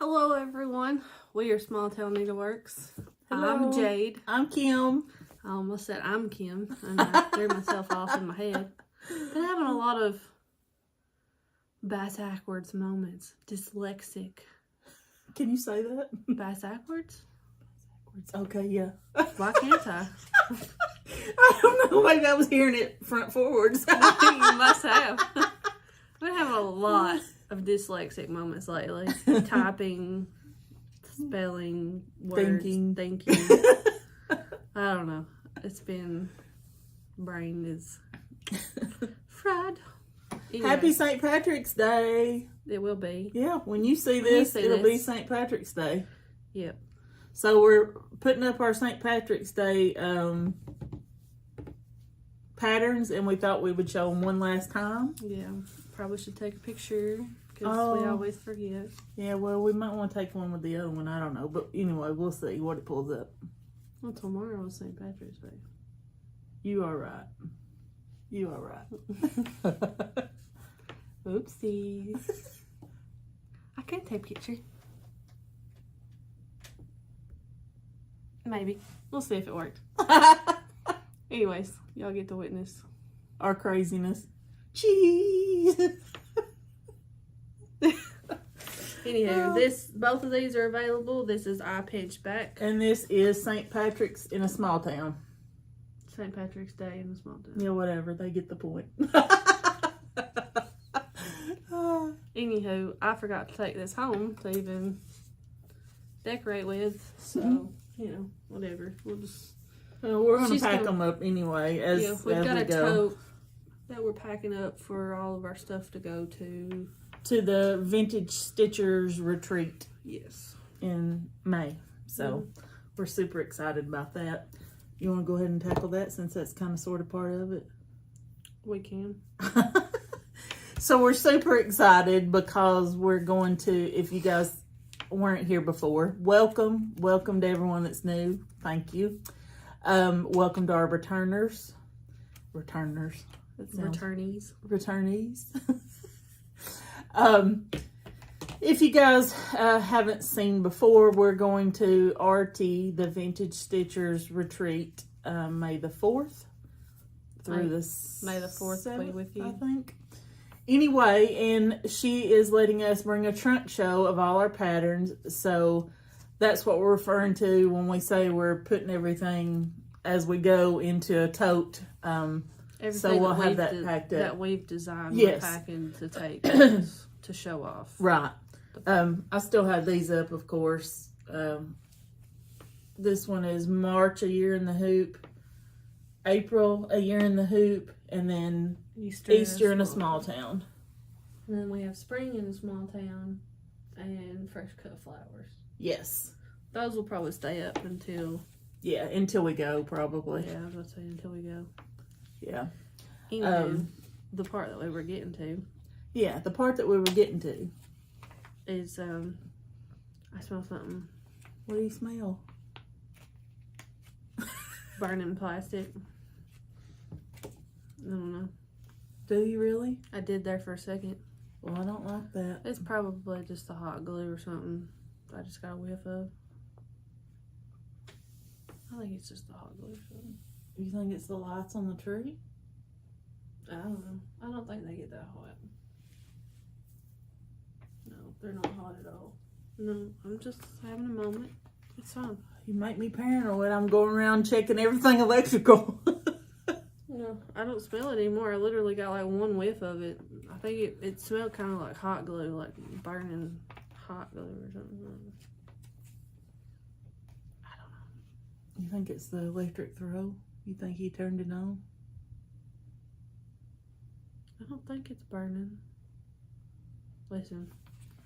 Hello everyone, we are Small Town Needleworks. Hello. I'm Jade. I'm Kim. I almost said I'm Kim and I threw myself off in my head. Been having a lot of backwards moments. Dyslexic. Can you say that? Backwards? Okay, yeah. Why can't I? I don't know. Maybe I was hearing it front forwards. You must have. I've been having a lot of dyslexic moments lately. Typing, spelling, words, thinking. I don't know. It's been, brain is fried. Anyway, Happy St. Patrick's Day. it will be. Yeah, when you see this, it'll be St. Patrick's Day. Yep. So we're putting up our St. Patrick's Day patterns, and we thought we would show them one last time. Yeah. Probably should take a picture because we always forget. Yeah, well, we might want to take one with the other one. I don't know. But anyway, we'll see what it pulls up. Well, tomorrow is St. Patrick's Day. You are right. You are right. Oopsies. I can't take a picture. Maybe. We'll see if it worked. Anyways, y'all get to witness our craziness. Cheese. Anywho, both of these are available. This is I Pinch Back. And this is St. Patrick's in a small town. St. Patrick's Day in a small town. Yeah, whatever. They get the point. Anywho, I forgot to take this home to even decorate with. So, whatever. We'll just... we're going to pack them up anyway we've got a tote that we're packing up for all of our stuff to go to the Vintage Stitchers retreat. Yes. In May. So we're super excited about that. You want to go ahead and tackle that since that's kind of sort of part of it? We can. So we're super excited because we're going to, if you guys weren't here before, welcome to everyone that's new. Thank you. Welcome to our returners. Returnees. If you guys haven't seen before, we're going to RT, the Vintage Stitchers retreat, May the 4th through May the 4th 7th, be with you. I think. Anyway, and she is letting us bring a trunk show of all our patterns. So that's what we're referring to when we say we're putting everything as we go into a tote. So we'll have that packed up. That we've designed, yes. We're packing to take to show off. Right. I still have these up, of course. This one is March, a year in the hoop. April, a year in the hoop. And then Easter in a small town. And then we have spring in a small town and fresh cut flowers. Yes. Those will probably stay up until... Yeah, until we go, probably. Yeah, I was going to say until we go. Yeah. Anyway, the part that we were getting to. Yeah, the part that we were getting to. Is, I smell something. What do you smell? Burning plastic. I don't know. Do you really? I did there for a second. Well, I don't like that. It's probably just the hot glue or something I just got a whiff of. I think it's just the hot glue or something. You think it's the lights on the tree? I don't know. I don't think they get that hot. No, they're not hot at all. No, I'm just having a moment. It's fine. You make me paranoid. I'm going around checking everything electrical. No, I don't smell it anymore. I literally got like one whiff of it. I think it smelled kind of like hot glue, like burning hot glue or something. I don't know. You think it's the electric throw? You think he turned it on? I don't think it's burning. Listen,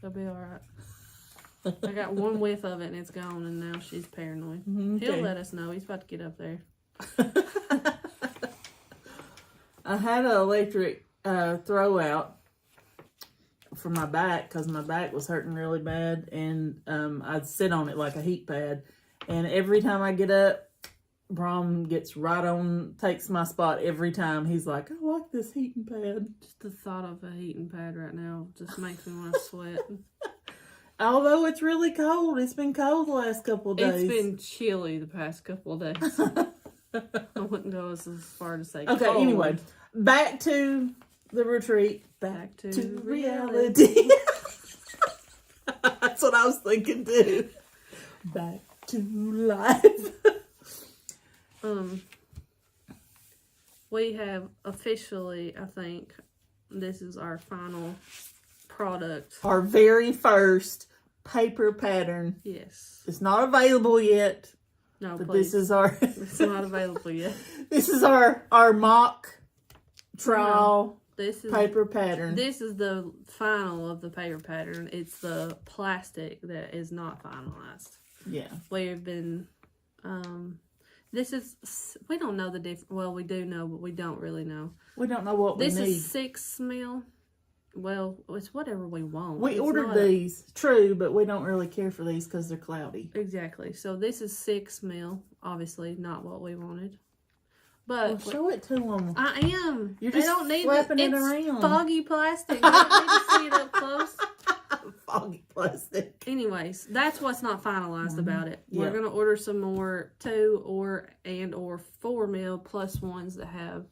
they'll be alright. I got one whiff of it and it's gone, and now she's paranoid. Okay. He'll let us know. He's about to get up there. I had an electric throw out for my back because my back was hurting really bad, and I'd sit on it like a heat pad. And every time I get up, Brom gets right on, takes my spot every time. He's like, I like this heating pad. Just the thought of a heating pad right now just makes me want to sweat. Although it's really cold. It's been cold the last couple of days. It's been chilly the past couple of days. I wouldn't go as far to say okay, cold. anyway. Back to the retreat. Back to reality. That's what I was thinking too. Back to life. We have officially, I think, this is our final product. Our very first paper pattern. Yes. It's not available yet. No, but please. this is our... It's not available yet. This is our mock trial this is, paper pattern. This is the final of the paper pattern. It's the plastic that is not finalized. Yeah. We've been... this is... We don't know the difference. Well, we do know, but we don't really know. We don't know what we need. This is 6 mil. Well, it's whatever we want. We ordered these, true, but we don't really care for these because they're cloudy. Exactly. So this is 6 mil. Obviously, not what we wanted. But show it to them. I am. You're just don't need flapping it it's around. Foggy plastic. I don't need to see it up close. Foggy plastic. Anyways, that's what's not finalized about it. Yep. We're gonna order some more 2 or 4 mil plus ones that have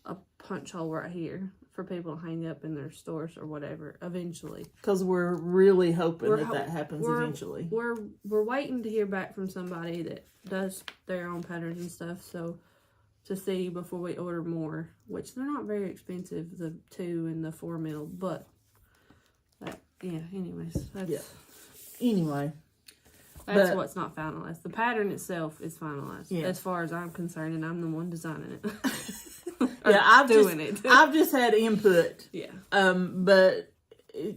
a punch hole right here for people to hang up in their stores or whatever eventually. Because we're really hoping that happens eventually. We're waiting to hear back from somebody that does their own patterns and stuff, so to see before we order more, which they're not very expensive, the 2 and the 4 mil, but anyways, anyway, that's what's not finalized. The pattern itself is finalized, as far as I'm concerned, and I'm the one designing it. I've just had input. Yeah. But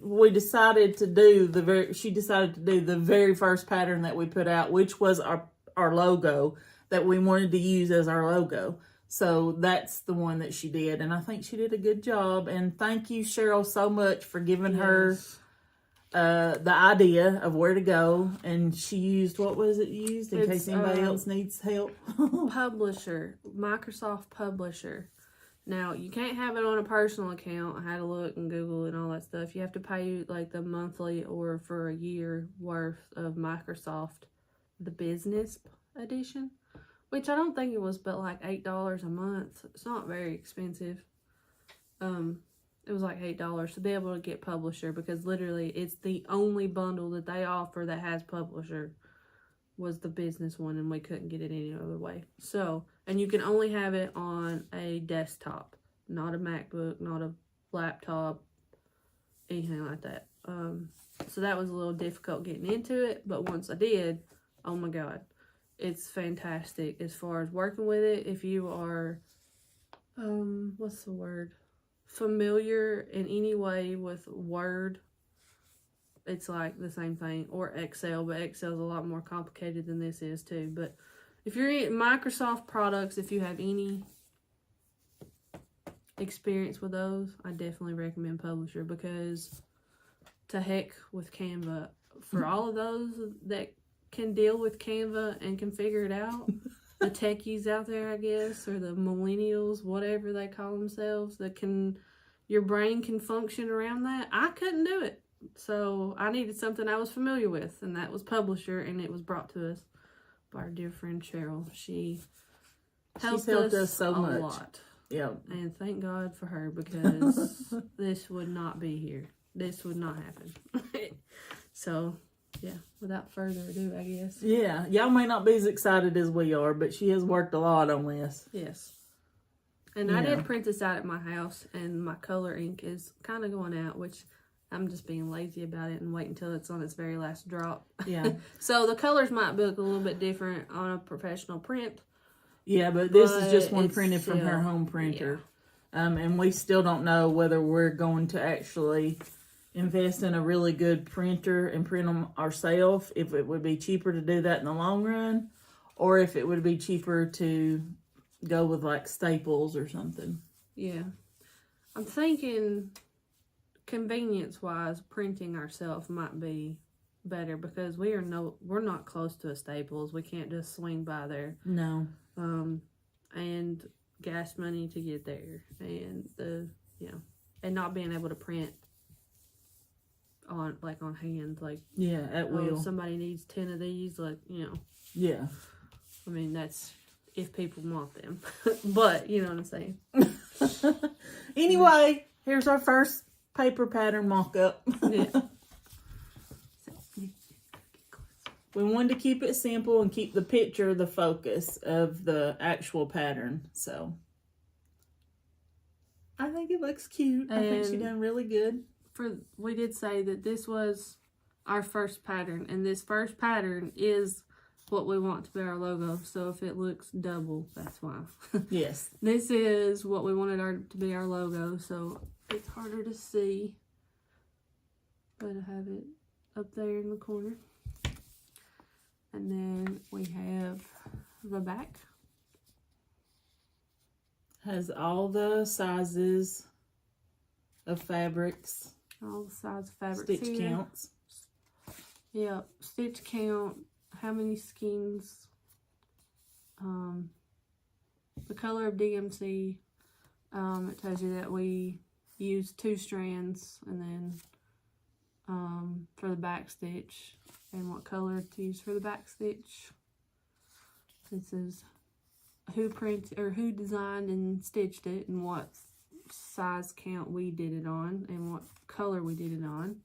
we decided to do she decided to do the very first pattern that we put out, which was our logo that we wanted to use as our logo. So that's the one that she did, and I think she did a good job. And thank you, Cheryl, so much for giving her the idea of where to go. And she used, what was it used in case anybody else needs help? Publisher, Microsoft Publisher. Now, you can't have it on a personal account. I had to look and Google and all that stuff. You have to pay like the monthly or for a year worth of Microsoft, the business edition, which I don't think it was but like $8 a month. It's not very expensive. It was like $8 to be able to get Publisher, because literally it's the only bundle that they offer that has Publisher was the business one, and we couldn't get it any other way. So, and you can only have it on a desktop, not a MacBook, not a laptop, anything like that. So that was a little difficult getting into it, but once I did, oh my God, it's fantastic as far as working with it. If you are, what's the word? Familiar in any way with Word, it's like the same thing, or Excel, but Excel is a lot more complicated than this is too. But if you're in Microsoft products, if you have any experience with those, I definitely recommend Publisher, because to heck with Canva. For all of those that can deal with Canva and can figure it out, the techies out there, I guess, or the millennials, whatever they call themselves, that can, your brain can function around that. I couldn't do it. So I needed something I was familiar with, and that was Publisher, and it was brought to us by our dear friend Cheryl. She's helped us so much. A lot. Yeah. And thank God for her, because this would not be here. This would not happen. So, yeah, without further ado, I guess. Yeah, y'all may not be as excited as we are, but she has worked a lot on this. Yes. And I did print this out at my house, and my color ink is kind of going out, which I'm just being lazy about it and waiting until it's on its very last drop. Yeah. So the colors might look a little bit different on a professional print. Yeah, but this is just one printed from her home printer. Yeah. And we still don't know whether we're going to actually invest in a really good printer and print them ourselves, if it would be cheaper to do that in the long run, or if it would be cheaper to go with like Staples or something. Yeah. I'm thinking convenience-wise, printing ourselves might be better, because we're not close to a Staples. We can't just swing by there. No. And gas money to get there, and and not being able to print on hand, like, yeah, at will. Somebody needs 10 of these, like, Yeah. I mean, that's if people want them. But, you know what I'm saying. Anyway, here's our first paper pattern mock-up. Yeah. We wanted to keep it simple and keep the picture the focus of the actual pattern. So, I think it looks cute. I think she done really good. We did say that this was our first pattern. And this first pattern is what we want to be our logo. So if it looks double, that's why. Yes. This is what we wanted to be our logo. So it's harder to see. But I have it up there in the corner. And then we have the back. Has all the sizes of fabrics. All the size of fabrics Stitch here. counts. Yep. Stitch count. How many skeins. The color of DMC. It tells you that we use 2 strands. And then for the back stitch. And what color to use for the back stitch. This is who designed and stitched it, and what size count we did it on, and what color we did it on.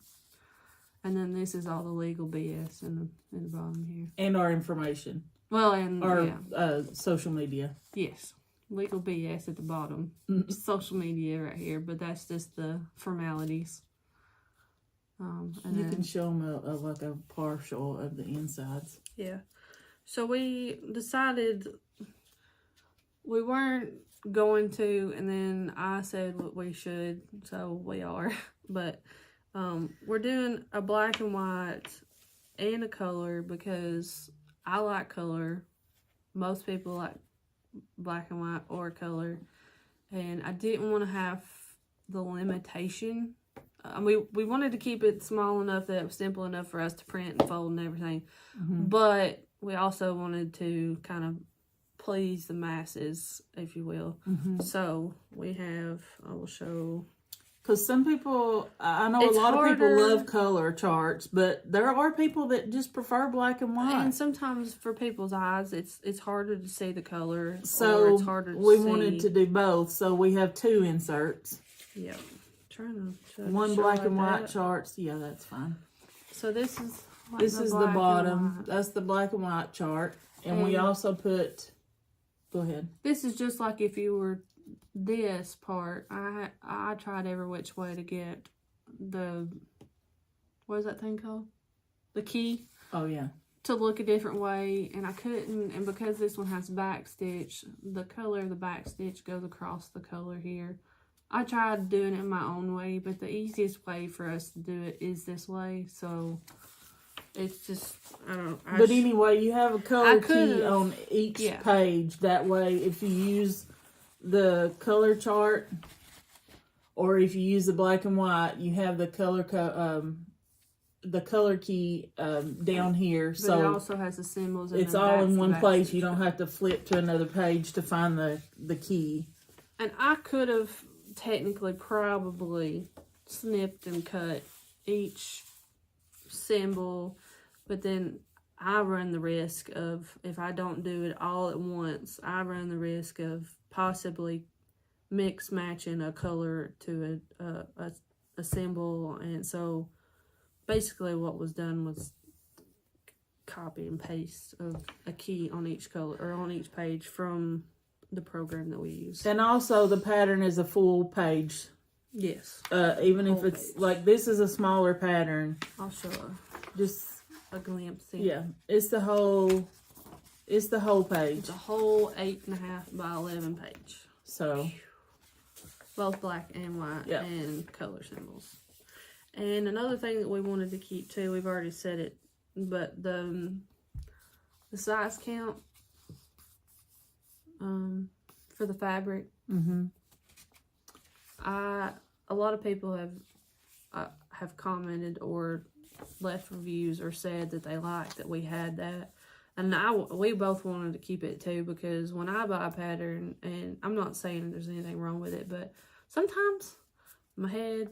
And then this is all the legal BS in the bottom here. And our information. Well, and our social media. Yes, legal BS at the bottom. Social media right here, but that's just the formalities. And you can show them like a partial of the insides. Yeah. So we decided we weren't going to, and then I said what we should, so we are. But we're doing a black and white and a color because I like color. Most people like black and white or color. And I didn't want to have the limitation. We wanted to keep it small enough that it was simple enough for us to print and fold and everything. Mm-hmm. But we also wanted to kind of please the masses, if you will. Mm-hmm. So we have, I will show. Because some people, I know a lot of people love color charts, but there are people that just prefer black and white. And sometimes for people's eyes, it's harder to see the color. So or it's harder to we wanted to do both. So we have 2 inserts. Yep. One black and white charts. Yeah, that's fine. So this is the bottom. That's the black and white chart. And we also put, go ahead. This is just like if you were this part. I tried every which way to get the, what is that thing called? The key. Oh, yeah. To look a different way, and I couldn't. And because this one has back stitch, the color of the back stitch goes across the color here. I tried doing it my own way, but the easiest way for us to do it is this way. So it's just, I don't know. But anyway, you have a color key on each page. That way, if you use the color chart or if you use the black and white, you have the color key down here. But so it also has the symbols. It's all in one place. You don't have to flip to another page to find the key. And I could have technically probably snipped and cut each symbol, but then I run the risk of, if I don't do it all at once, I run the risk of possibly mix matching a color to a symbol. And so basically what was done was copy and paste of a key on each color or on each page from the program that we use. And also the pattern is a full page. Yes. Even if it's page. Like this is a smaller pattern. I'll show just a glimpse. Yeah. It's the whole page. It's a whole 8.5 by 11 page. So both black and white and color symbols. And another thing that we wanted to keep too, we've already said it, but the size count for the fabric. Mm-hmm. A lot of people have commented or left reviews or said that they liked that we had that, and we both wanted to keep it too, because when I buy a pattern, and I'm not saying there's anything wrong with it, but sometimes my head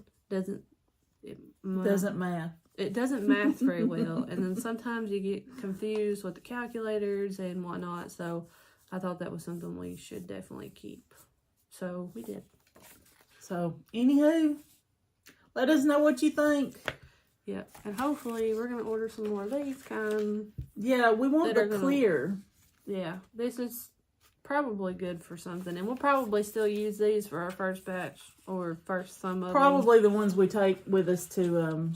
Doesn't math. It doesn't math very well. And then sometimes you get confused with the calculators and whatnot. So I thought that was something we should definitely keep. So we did. So, anywho, let us know what you think. Yeah, and hopefully we're going to order some more of these kind. Yeah, we want the clear. Yeah, this is probably good for something. And we'll probably still use these for our first batch or first some of probably them. The ones we take with us to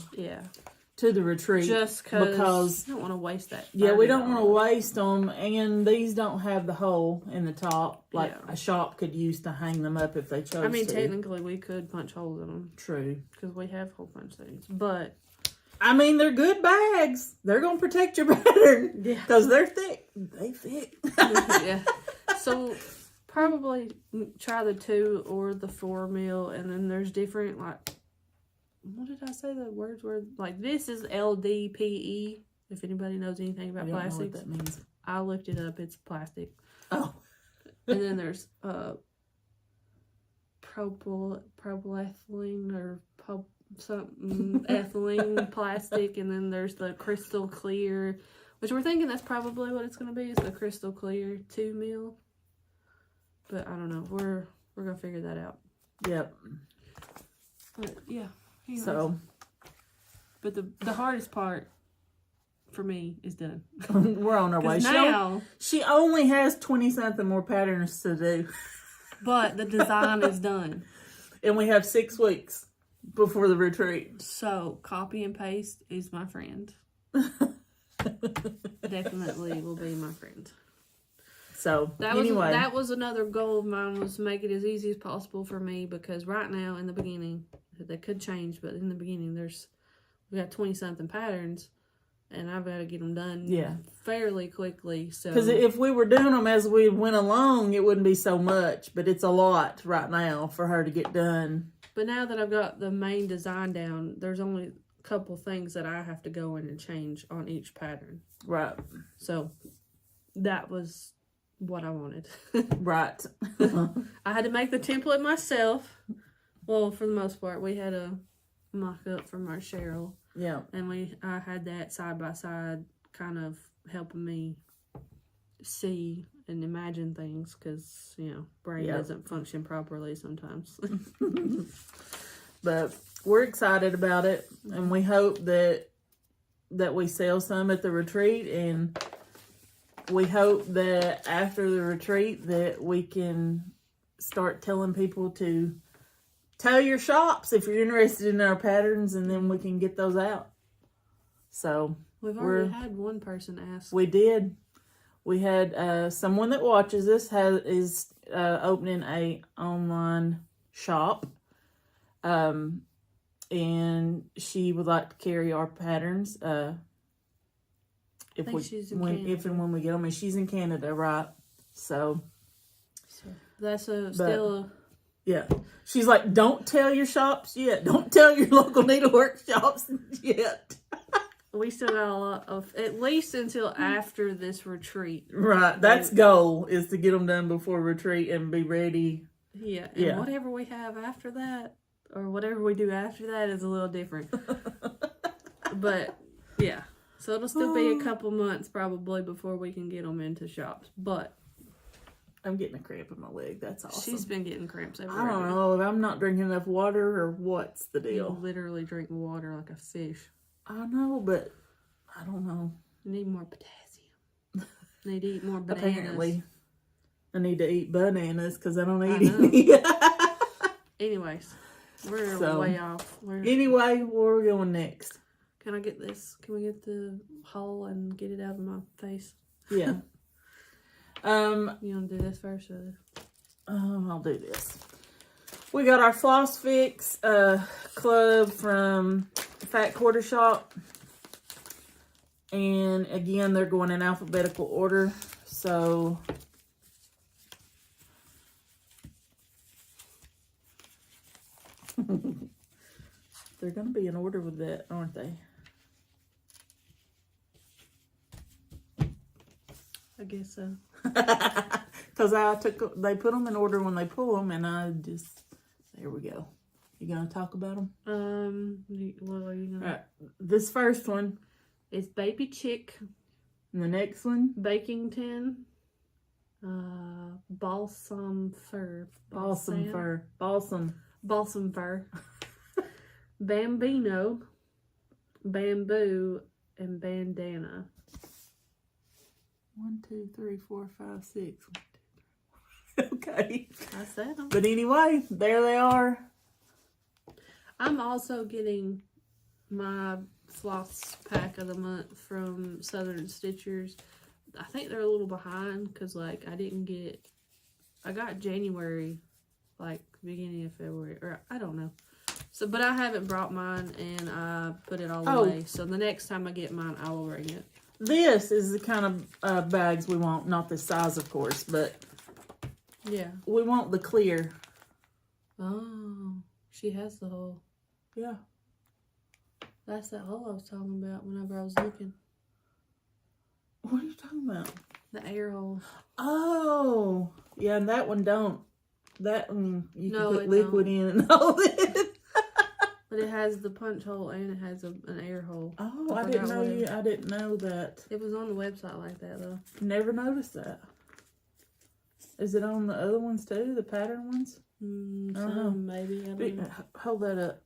to the retreat. Just because you don't want to waste that. Yeah, we don't want to waste them. And these don't have the hole in the top like a shop could use to hang them up if they chose to. I mean, technically we could punch holes in them. True. Because we have hole punch things. But I mean, they're good bags. They're going to protect your pattern. Yeah. Because they're thick. They thick. Yeah. So, probably try the 2 or the 4 mil. And then there's different, like, what did I say the words were? Like, this is LDPE. If anybody knows anything about plastics. I don't know what that means. I looked it up. It's plastic. Oh. And then there's propylethylene or something ethylene plastic, and then there's the crystal clear, which we're thinking that's probably what it's going to be. It's the crystal clear 2 mil, but I don't know. We're gonna figure that out. Yep. But yeah. Anyways. So, but the hardest part for me is done. We're on our way. Now she only has 20-something more patterns to do, but the design is done, and we have 6 weeks before the retreat. So, copy and paste is my friend. Definitely will be my friend. So, anyway. That was another goal of mine, was to make it as easy as possible for me, because right now, in the beginning, they could change, but in the beginning, we got 20-something patterns, and I've got to get them done fairly quickly. So, because if we were doing them as we went along, it wouldn't be so much, but it's a lot right now for her to get done. But now that I've got the main design down, there's only a couple things that I have to go in and change on each pattern. Right. So that was what I wanted. Right. I had to make the template myself. Well, for the most part, we had a mock-up from our Cheryl. Yeah. And I had that side by side, kind of helping me see and imagine things, because brain doesn't function properly sometimes. But we're excited about it, and we hope that we sell some at the retreat, and we hope that after the retreat that we can start telling people to tell your shops if you're interested in our patterns, and then we can get those out. So we've already had one person ask. We did. We had someone that watches us is opening a online shop, and she would like to carry our patterns. If and when we get them, and she's in Canada, right? So that's yeah. She's like, don't tell your shops yet. Don't tell your local Needleworks shops yet. We still got a lot of, at least until after this retreat. Right. That's goal, is to get them done before retreat and be ready. Yeah. And whatever we have after that, or whatever we do after that, is a little different. But, yeah. So it'll still be a couple months probably before we can get them into shops. But I'm getting a cramp in my leg. That's awesome. She's been getting cramps everywhere. I don't know if I'm not drinking enough water or what's the deal. You literally drink water like a fish. I know, but I don't know. You need more potassium. You need to eat more bananas. Apparently, I need to eat bananas because I don't eat any. Anyways, we're way off. Anyway, where are we going next? Can I get this? Can we get the hole and get it out of my face? Yeah. You want to do this first? Or? I'll do this. We got our Floss Fix club from Fat Quarter Shop. And again, they're going in alphabetical order. So they're going to be in order with that, aren't they? I guess so. Because they put them in order when they pull them, and there we go. You gonna talk about them? What are you gonna? Right. This first one is Baby Chick. And the next one, Baking Tin. Balsam Fur. Balsam Fur. Balsam Fur. Bambino. Bamboo. And Bandana. 1, 2, 3, 4, 5, 6. Okay. I said them. But anyway, there they are. I'm also getting my Floss pack of the month from Southern Stitchers. I think they're a little behind because, like, I got January, like, beginning of February, or I don't know. So, but I haven't brought mine, and I put it all away. So the next time I get mine, I will bring it. This is the kind of bags we want. Not this size, of course, but yeah, we want the clear. Oh, she has the hole. Yeah. That's that hole I was talking about whenever I was looking. What are you talking about? The air hole. Oh, yeah, and that one don't. That one you can put liquid in and hold it. But it has the punch hole and it has an air hole. Oh, I didn't know I didn't know that. It was on the website like that though. Never noticed that. Is it on the other ones too? The pattern ones? Some maybe. I don't know. Hold that up.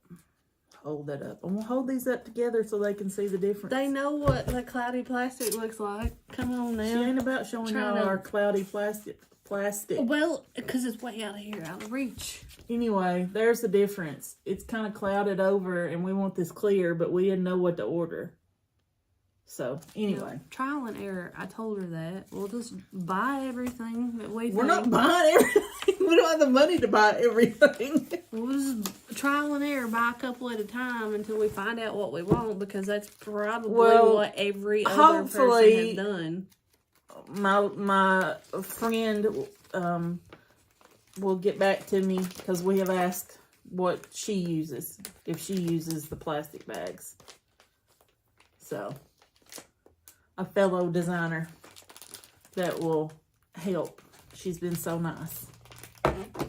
Hold that up. I'm gonna hold these up together so they can see the difference. They know what the cloudy plastic looks like. Come on now. She ain't about showing y'all our cloudy plastic. Well, because it's way out of here, out of reach. Anyway, there's the difference. It's kind of clouded over, and we want this clear, but we didn't know what to order. So, anyway. Trial and error. I told her that. We'll just buy everything that we think. We're not buying everything. We don't have the money to buy everything. We'll just trial and error, buy a couple at a time until we find out what we want, because that's probably what every other person has done. My friend will get back to me because we have asked what she uses, if she uses the plastic bags. So, a fellow designer that will help. She's been so nice.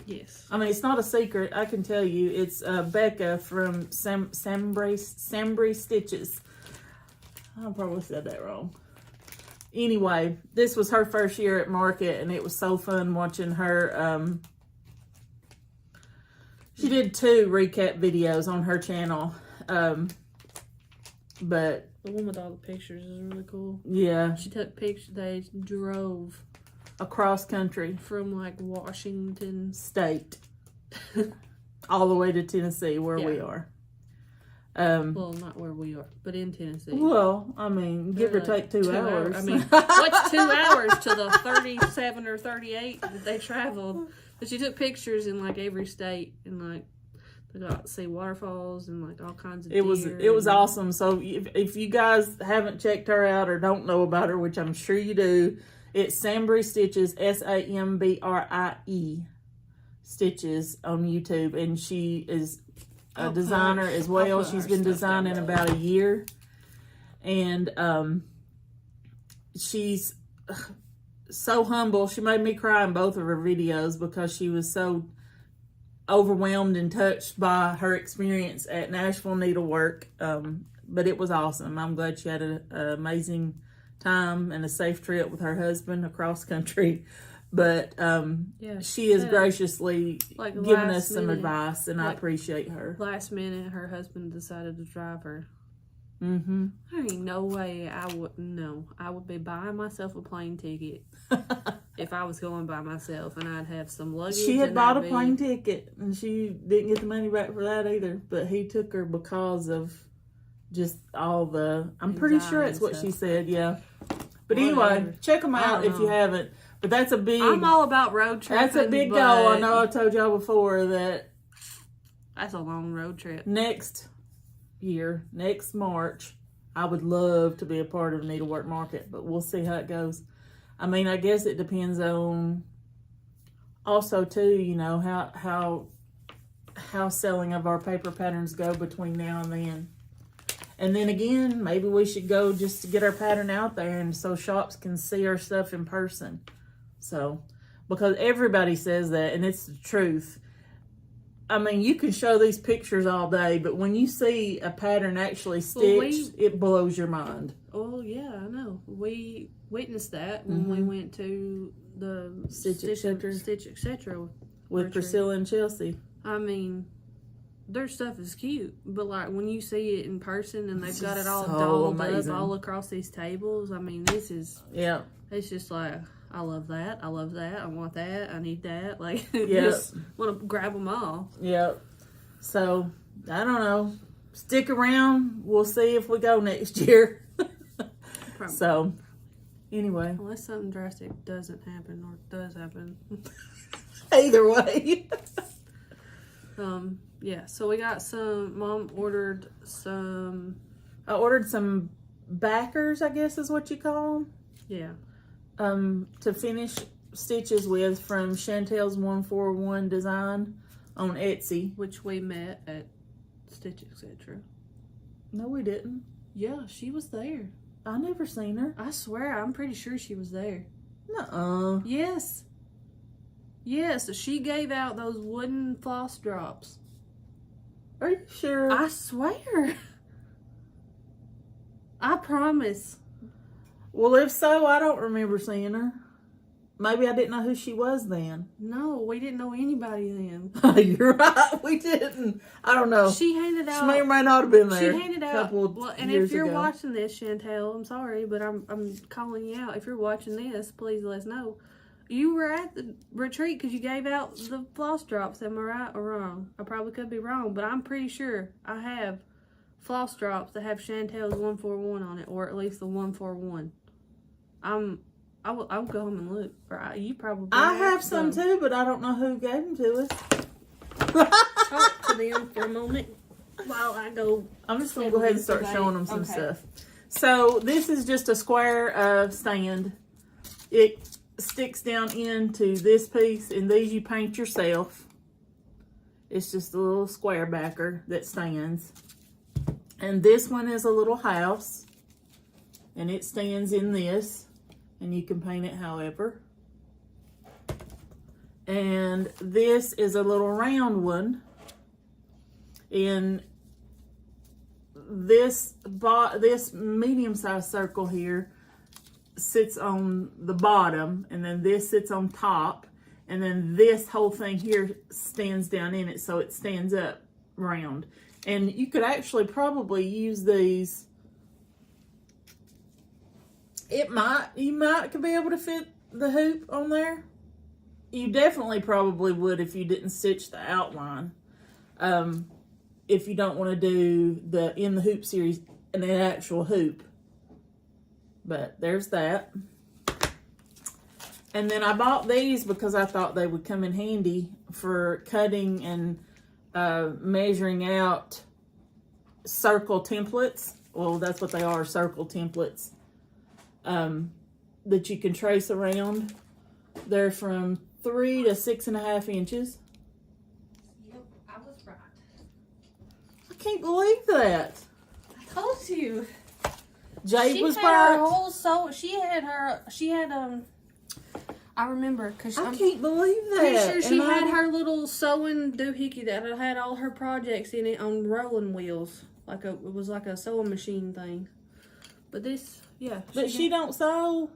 Yes. I mean, it's not a secret. I can tell you. It's Becca from SamBrie Stitches. I probably said that wrong. Anyway, this was her first year at market, and it was so fun watching her. She did 2 recap videos on her channel. But the one with all the pictures is really cool. Yeah. She took pictures. They drove across country from like Washington State all the way to Tennessee, where we are. Well, not where we are, but in Tennessee. Well, I mean, give or take 2 hours. I mean, what's 2 hours to the 37 or 38 that they traveled? But she took pictures in like every state, and like they got to see waterfalls and like all kinds of deer. It was awesome. So if you guys haven't checked her out or don't know about her, which I'm sure you do, it's SamBrie Stitches, SamBrie Stitches on YouTube, and she is a designer as well. She's been designing about a year, and she's so humble. She made me cry in both of her videos because she was so overwhelmed and touched by her experience at Nashville Needlework. But it was awesome. I'm glad she had an amazing time and a safe trip with her husband across country. But she has graciously given us some advice, and I appreciate her. Last minute, her husband decided to drive her. Mm-hmm. There ain't no way I would. No, I would be buying myself a plane ticket if I was going by myself, and I'd have some luggage. She had bought a plane ticket, and she didn't get the money back for that either. But he took her because of just all the. I'm pretty sure it's what she said. Yeah. But anyway, check them out if you haven't. But that's a big. I'm all about road tripping. That's a big goal. I know I told y'all before that. That's a long road trip. Next year, next March, I would love to be a part of Needlework Market, but we'll see how it goes. I mean, I guess it depends on also too, you know, how selling of our paper patterns go between now and then. And then again, maybe we should go just to get our pattern out there and so shops can see our stuff in person. So, because everybody says that, and it's the truth. I mean, you can show these pictures all day, but when you see a pattern actually stitched, it blows your mind. Oh, yeah, I know. We witnessed that when we went to the Stitch Etc. With Priscilla and Chelsea. I mean, their stuff is cute, but like when you see it in person and they've got it all dolled up all across these tables, I mean, this is, it's just like, I love that. I love that. I want that. I need that. Like, just want to grab them all. Yep. So, I don't know. Stick around. We'll see if we go next year. So, anyway. Unless something drastic doesn't happen or does happen. Either way. Yeah, so we got Mom ordered some. I ordered some backers, I guess is what you call them. Yeah. To finish stitches with from Chantelle's 141 design on Etsy. Which we met at Stitch Etc. No, we didn't. Yeah, she was there. I never seen her. I swear, I'm pretty sure she was there. Nuh-uh. Yes. Yes, she gave out those wooden floss drops. Are you sure? I swear. I promise. Well, if so, I don't remember seeing her. Maybe I didn't know who she was then. No, we didn't know anybody then. You're right. We didn't. I don't know. She handed out. She may or may not have been there. She handed out. Well, and if you're watching this, Chantelle, I'm sorry, but I'm calling you out. If you're watching this, please let us know. You were at the retreat because you gave out the floss drops. Am I right or wrong? I probably could be wrong, but I'm pretty sure I have floss drops that have Chantelle's 141 on it, or at least the 141. I'll go home and look. Or you probably. I have some too, but I don't know who gave them to us. Talk to them for a moment while I go. I'm just gonna go ahead and start showing them some stuff. So this is just a square stand. It sticks down into this piece, and these you paint yourself. It's just a little square backer that stands. And this one is a little house, and it stands in this, and you can paint it however. And this is a little round one, and this medium-sized circle here sits on the bottom, and then this sits on top, and then this whole thing here stands down in it, so it stands up round. And you could actually probably use these. You might be able to fit the hoop on there. You definitely probably would if you didn't stitch the outline. If you don't want to do the in the hoop series an actual hoop. But there's that. And then I bought these because I thought they would come in handy for cutting and measuring out circle templates. Well, that's what they are, circle templates. That you can trace around. They're from 3 to 6.5 inches. Yep, I was right. I can't believe that. I told you. Jade was right. right. Her whole she had I remember because I can't believe that. Pretty sure she had her little sewing doohickey that had all her projects in it on rolling wheels, it was like a sewing machine thing. But this, yeah. But she don't sew.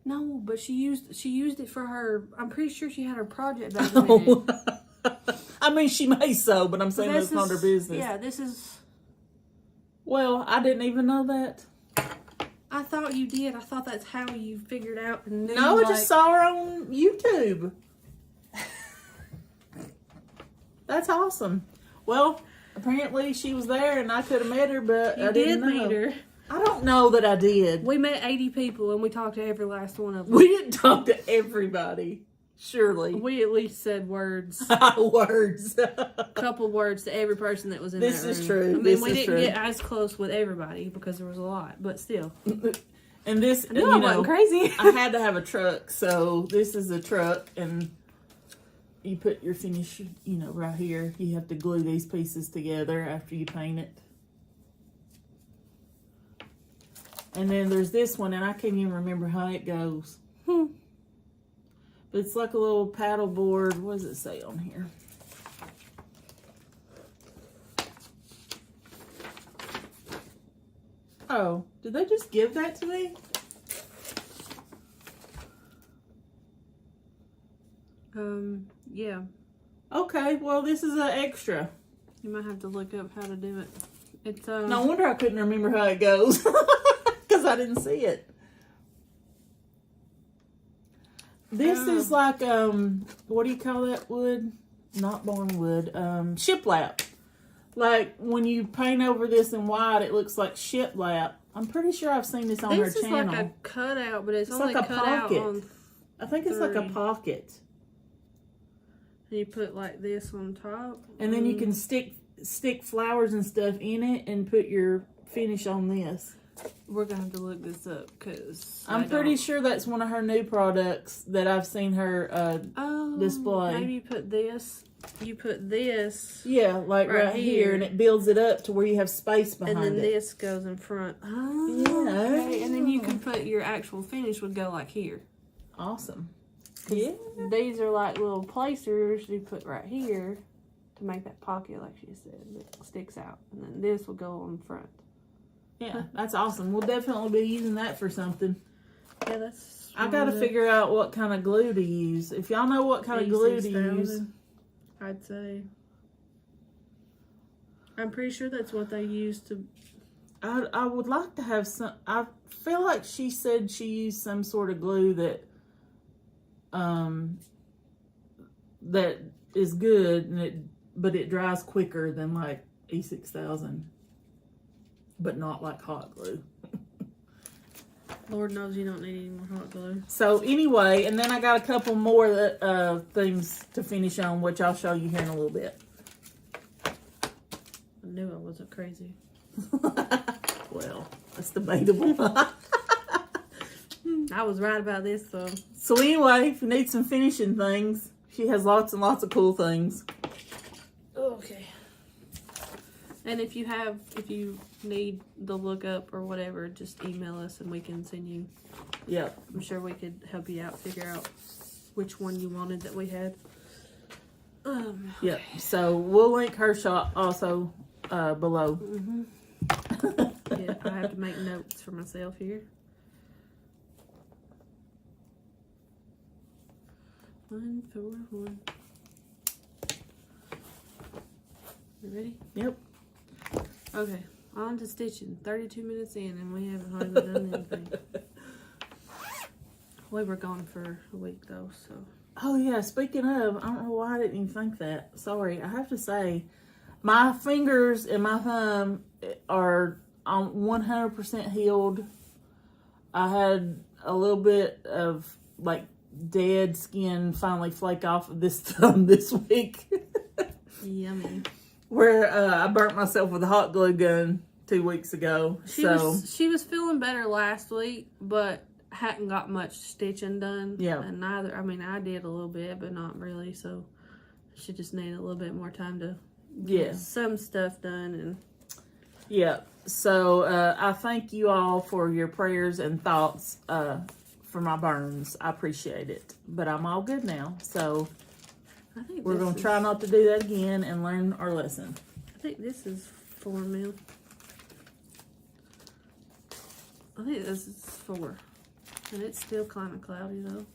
No, but she used it for her. I'm pretty sure she had her project back in it. I mean, she may sew, but I'm saying that's not her business. Yeah, this is. Well, I didn't even know that. I thought you did. I thought that's how you figured out. And knew, no, I just saw her on YouTube. That's awesome. Well, apparently she was there and I could have met her, but I didn't know. Meet her. I don't know that I did. We met 80 people and we talked to every last one of them. We didn't talk to everybody. Surely. We at least said words. Words. Couple words to every person that was in this that room. This is true. I mean, we didn't get as close with everybody because there was a lot, but still. And this, I wasn't crazy. I had to have a truck, so this is a truck, and you put your finish, right here. You have to glue these pieces together after you paint it. And then there's this one, and I can't even remember how it goes. But it's like a little paddle board. What does it say on here? Oh, did they just give that to me? Yeah. Okay, well, this is an extra. You might have to look up how to do it. It's No wonder I couldn't remember how it goes. Because I didn't see it. This is like, what do you call that wood? Not barnwood. Shiplap. Like, when you paint over this in white, it looks like shiplap. I'm pretty sure I've seen this on her channel. This is like a cutout, but it's only like a cut out pocket. on I think it's like a pocket. You put like this on top. And then you can stick flowers and stuff in it and put your finish on this. We're going to have to look this up because I'm pretty sure that's one of her new products that I've seen her display. Maybe you put this. You put this. Yeah, like right here. And it builds it up to where you have space behind it. And then this goes in front. Oh, yeah. Okay. And then you can put your actual finish would go like here. Awesome. Yeah. These are like little placers you put right here to make that pocket, like she said, that sticks out. And then this will go on front. Yeah, that's awesome. We'll definitely be using that for something. Yeah, that's... I got to figure out what kind of glue to use. If y'all know what kind of glue to use. I'd say. I'm pretty sure that's what they use to... I would like to have some... I feel like she said she used some sort of glue that... that is good, but it dries quicker than like E6000, but not like hot glue. Lord knows you don't need any more hot glue. So anyway, and then I got a couple more things to finish on, which I'll show you here in a little bit. I knew I wasn't crazy. Well, that's debatable. I was right about this, though. So anyway, if you need some finishing things, she has lots and lots of cool things. Okay. And if you need the lookup or whatever, just email us and we can send you. Yep. I'm sure we could help you out, figure out which one you wanted that we had. Yep. So we'll link her shop also below. Mm-hmm. Yeah, I have to make notes for myself here. 1, 4, 1. You ready? Yep. Okay, on to stitching. 32 minutes in and we haven't hardly done anything. We were gone for a week though, so. Oh yeah, speaking of, I don't know why I didn't even think that. Sorry, I have to say, my fingers and my thumb are on 100% healed. I had a little bit of like dead skin finally flake off of this thumb this week. Yummy. Where I burnt myself with a hot glue gun 2 weeks ago. She was feeling better last week, but hadn't got much stitching done. Yeah. And I did a little bit, but not really. So she just needed a little bit more time to get some stuff done. And yeah. So I thank you all for your prayers and thoughts for my burns. I appreciate it. But I'm all good now. So I think we're going to try not to do that again and learn our lesson. I think this is 4 mil. I think this is 4. And it's still kind of cloudy though.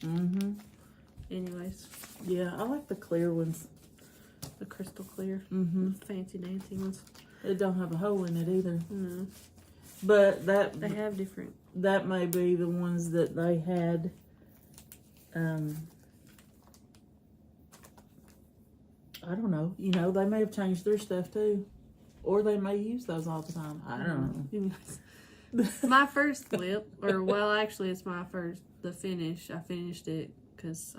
Mm-hmm. Anyways. Yeah, I like the clear ones. The crystal clear. Mm-hmm. The fancy dancy ones. It don't have a hole in it either. No. But that... They have different... That may be the ones that they had... I don't know. You know, they may have changed their stuff too. Or they may use those all the time. I don't know. My first flip, or well, actually, it's the finish. I finished it because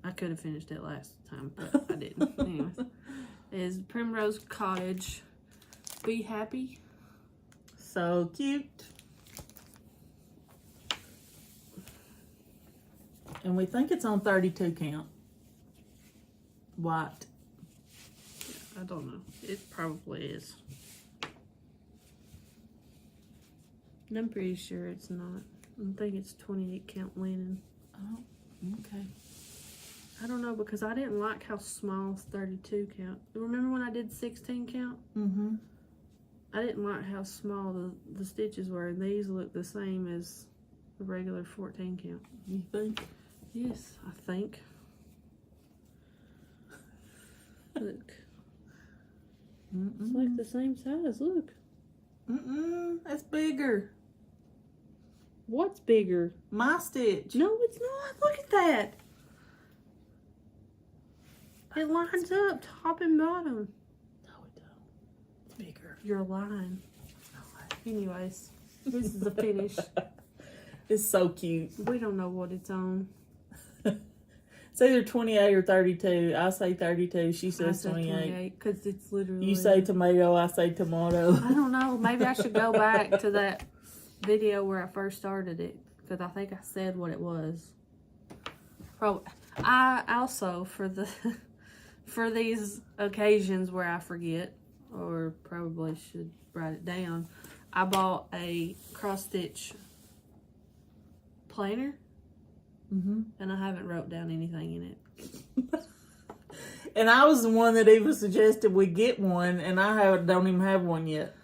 I could have finished it last time, but I didn't. Anyways, is Primrose Cottage. Be happy. So cute. And we think it's on 32 count. White. I don't know. It probably is. I'm pretty sure it's not. I think it's 28 count linen. Oh, okay. I don't know because I didn't like how small 32 count. Remember when I did 16 count? Mm-hmm. I didn't like how small the stitches were, and these look the same as the regular 14 count. You think? Yes, I think. Look. It's like the same size, look. That's bigger. What's bigger? My stitch. No, it's not. Look at that. It lines up top and bottom. No, it don't. It's bigger. You're lying. Anyways, this is the finish. It's so cute. We don't know what it's on. It's either 28 or 32. I say 32. She says 28 because it's literally. You say tomato. I say tomato. I don't know. Maybe I should go back to that video where I first started it because I think I said what it was. Probably. I also for these occasions where I forget or probably should write it down, I bought a cross stitch planner. And I haven't wrote down anything in it. And I was the one that even suggested we get one, and don't even have one yet.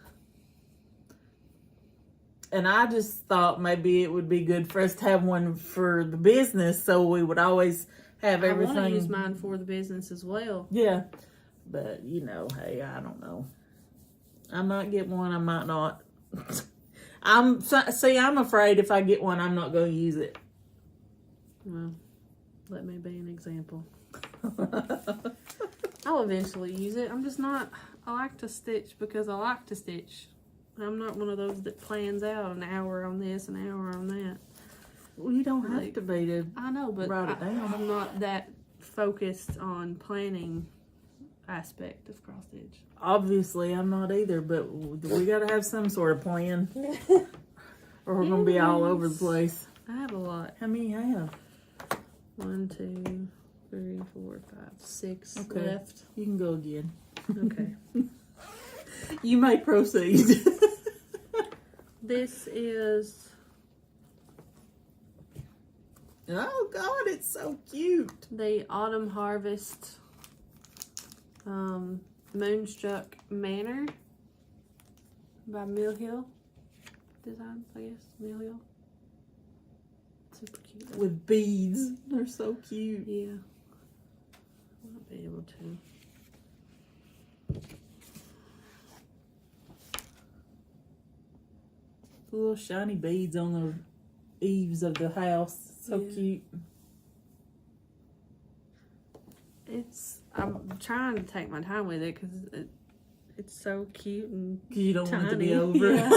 And I just thought maybe it would be good for us to have one for the business, so we would always have everything. I want to use mine for the business as well. Yeah, but you know, hey, I don't know. I might get one. I might not. I'm afraid if I get one, I'm not going to use it. Well, let me be an example. I'll eventually use it. I'm just not. I like to stitch because I like to stitch. I'm not one of those that plans out an hour on this, an hour on that. Well, you don't have to be to. I know, but write it down. I'm not that focused on planning aspect of cross stitch. Obviously, I'm not either, but we got to have some sort of plan, or we're gonna be all over the place. I have a lot. How many you have? 1, 2, 3, 4, 5, 6 Okay. left. You can go again. Okay. You may proceed. This is. Oh God, it's so cute. The Autumn Harvest Moonstruck Manor by Mill Hill Designs, I guess. Mill Hill. Super cute. Though. With beads. They're so cute. Yeah. I'll be able to. Little shiny beads on the eaves of the house. So cute. I'm trying to take my time with it because it's so cute and You don't tiny. want it to be over. Yeah.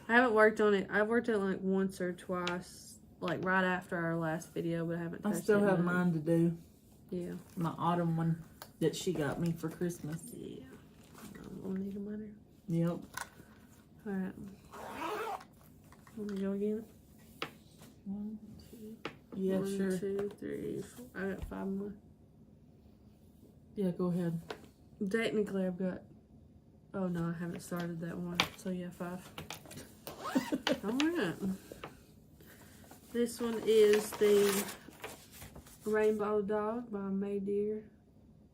I haven't worked on it. I've worked on it like once or twice, like right after our last video, but I haven't touched it. I still have mine to do. Yeah. My autumn one that she got me for Christmas. Yeah. I'll need a butter. Yep. Alright. Want me to go again? 1, 2. Yeah, sure. 1, 2, 3, 4. I got 5 more. Yeah, go ahead. Technically, I've got. Oh no, I haven't started that one. So yeah, 5. Alright. This one is the Rainbow Dog by Maydeer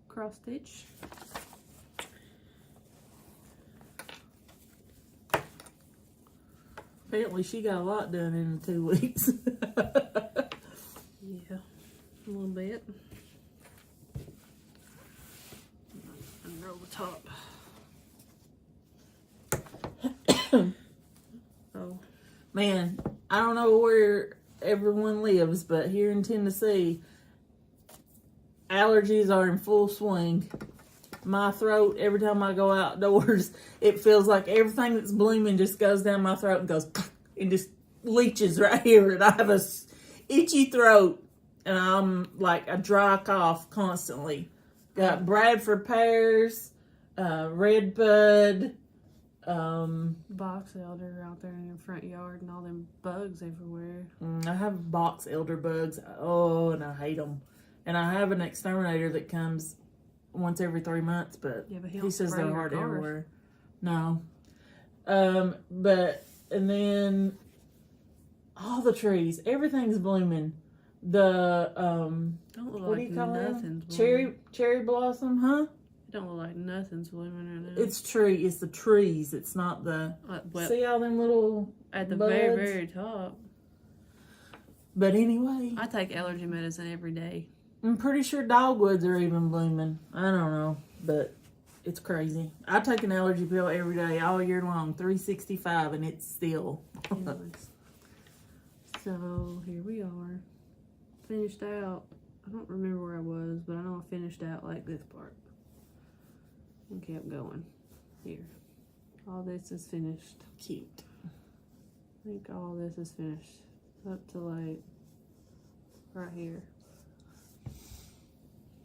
Cross Stitch. Apparently she got a lot done in 2 weeks. Yeah, a little bit. Unroll the top. Oh. Man, I don't know where everyone lives, but here in Tennessee, allergies are in full swing. My throat, every time I go outdoors, it feels like everything that's blooming just goes down my throat and goes, and just leeches right here. And I have a itchy throat, and I'm like a dry cough constantly. Got Bradford pears, red bud, Box elder out there in your front yard and all them bugs everywhere. I have box elder bugs. Oh, and I hate them. And I have an exterminator that comes once every 3 months, but, Yeah, but he says spray they're your hard garden. everywhere. No. And then all the trees, everything's blooming. The Don't look what like do you call nothing's it? Cherry blossom, huh? It don't look like nothing's blooming right now. It's the trees. It's not the, see all them little at the buds? very top. But anyway. I take allergy medicine every day. I'm pretty sure dogwoods are even blooming. I don't know, but it's crazy. I take an allergy pill every day, all year long, 365, and it's still. Anyways. So, here we are. Finished out. I don't remember where I was, but I know I finished out like this part. And kept going. Here. All this is finished. Cute. I think all this is finished. Up to like right here.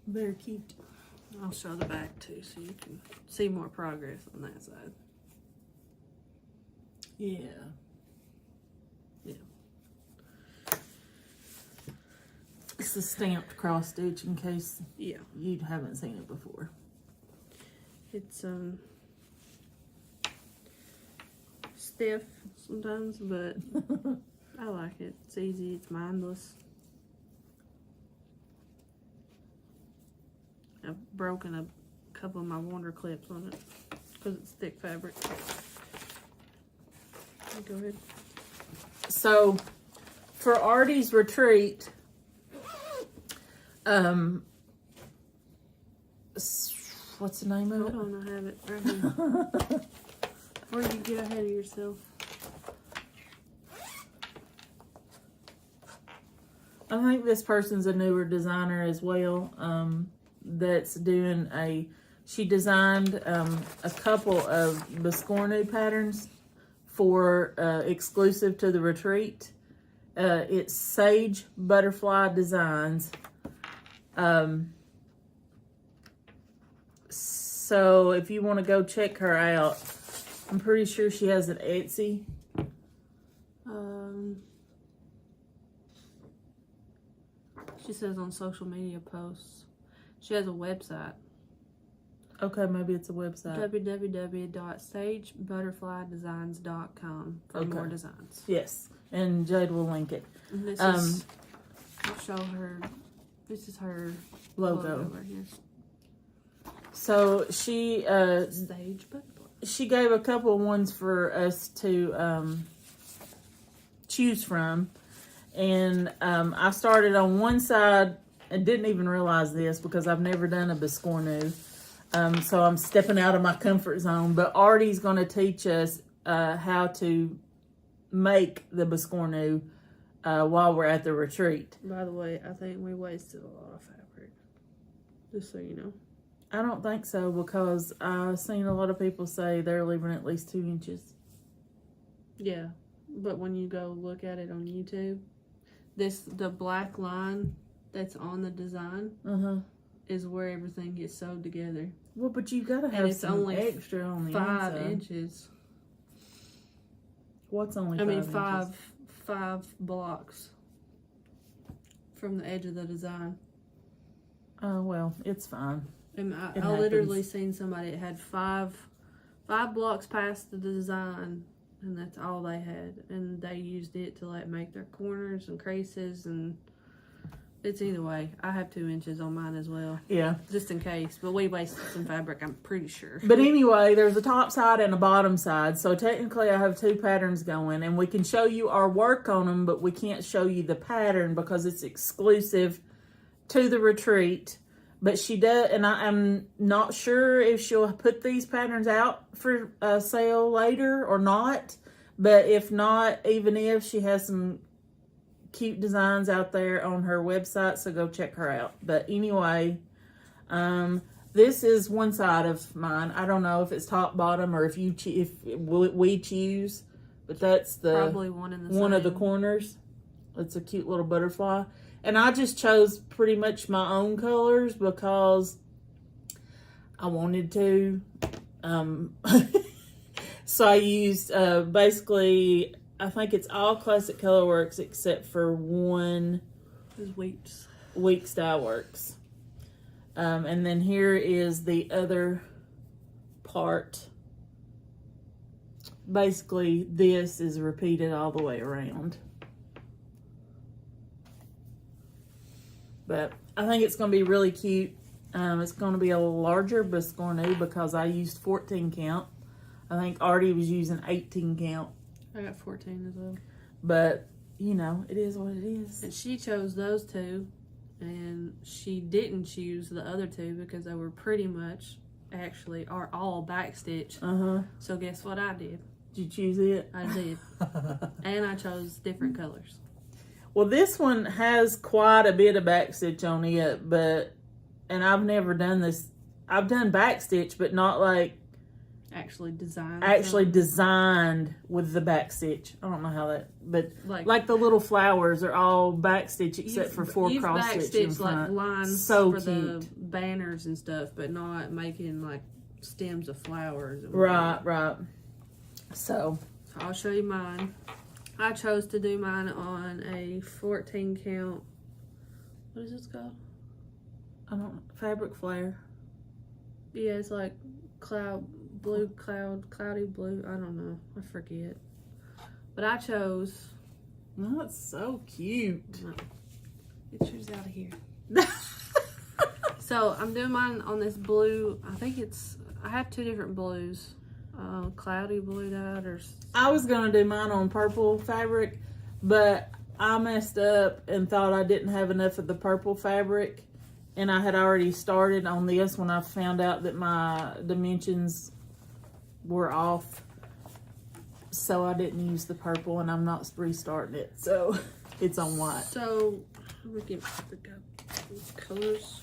Very cute. I'll show the back too so you can see more progress on that side. Yeah. Yeah. It's a stamped cross stitch in case you haven't seen it before. It's stiff sometimes, but I like it. It's easy, it's mindless. I've broken a couple of my Wonder clips on it because it's thick fabric. Go ahead. So, for Artie's retreat, what's the name of it? Hold on, I have it right here. Before you get ahead of yourself. I think this person's a newer designer as well. That's doing she designed a couple of Biscornu patterns for exclusive to the retreat. It's Sage Butterfly Designs. So if you want to go check her out, I'm pretty sure she has an Etsy. She says on social media posts. She has a website. Okay, maybe it's a website. www.sagebutterflydesigns.com for more designs. Yes, and Jade will link it. And this is, I'll show her, this is her logo right here. So she, Sage Butterfly. She gave a couple of ones for us to choose from. And I started on one side and didn't even realize this because I've never done a Biscornu. So I'm stepping out of my comfort zone. But Artie's going to teach us how to make the Biscornu while we're at the retreat. By the way, I think we wasted a lot of fabric. Just so you know. I don't think so because I've seen a lot of people say they're leaving at least 2 inches. Yeah, but when you go look at it on YouTube, the black line that's on the design is where everything gets sewed together. Well, but you gotta have it's some only extra on the 5 inside. inches. What's only 5 inches? five blocks from the edge of the design. Oh well, it's fine. And I literally seen somebody that had five blocks past the design, and that's all they had, and they used it to like make their corners and creases, and it's either way. I have 2 inches on mine as well. Yeah, just in case. But we wasted some fabric, I'm pretty sure. But anyway, there's a top side and a bottom side, so technically I have 2 patterns going, and we can show you our work on them, but we can't show you the pattern because it's exclusive to the retreat. But she does, and I'm not sure if she'll put these patterns out for sale later or not. But if not, even if, she has some cute designs out there on her website, so go check her out. But anyway, this is one side of mine. I don't know if it's top, bottom, or if we choose, but that's probably one of the corners. It's a cute little butterfly. And I just chose pretty much my own colors because I wanted to. So I used basically, I think it's all Classic Colorworks except for one. Is Weeks Dye Works. And then here is the other part. Basically, this is repeated all the way around. But I think it's going to be really cute. It's going to be a larger biscornu because I used 14 count. I think Artie was using 18 count. I got 14 as well. But, you know, it is what it is. And she chose those two. And she didn't choose the other two because they were pretty much, actually, are all backstitch. So guess what I did? Did you choose it? I did. And I chose different colors. Well, this one has quite a bit of backstitch on it, but, and I've never done this. I've done backstitch, but not like actually designed. Actually designed with the backstitch. I don't know how that, but like the little flowers are all backstitch except for 4 cross stitch in front. Like lines so for cute. The banners and stuff, but not making like stems of flowers. Right. So I'll show you mine. I chose to do mine on a 14 count. What is this called? I don't know. Fabric flare. Yeah, it's like cloudy blue. I don't know. I forget. But I chose. Oh, it's so cute. Get yours out of here. So I'm doing mine on this blue. I have 2 different blues. Cloudy blue dyed or. I was gonna do mine on purple fabric, but I messed up and thought I didn't have enough of the purple fabric, and I had already started on this when I found out that my dimensions were off, so I didn't use the purple, and I'm not restarting it, so it's on white. So let me get the colors.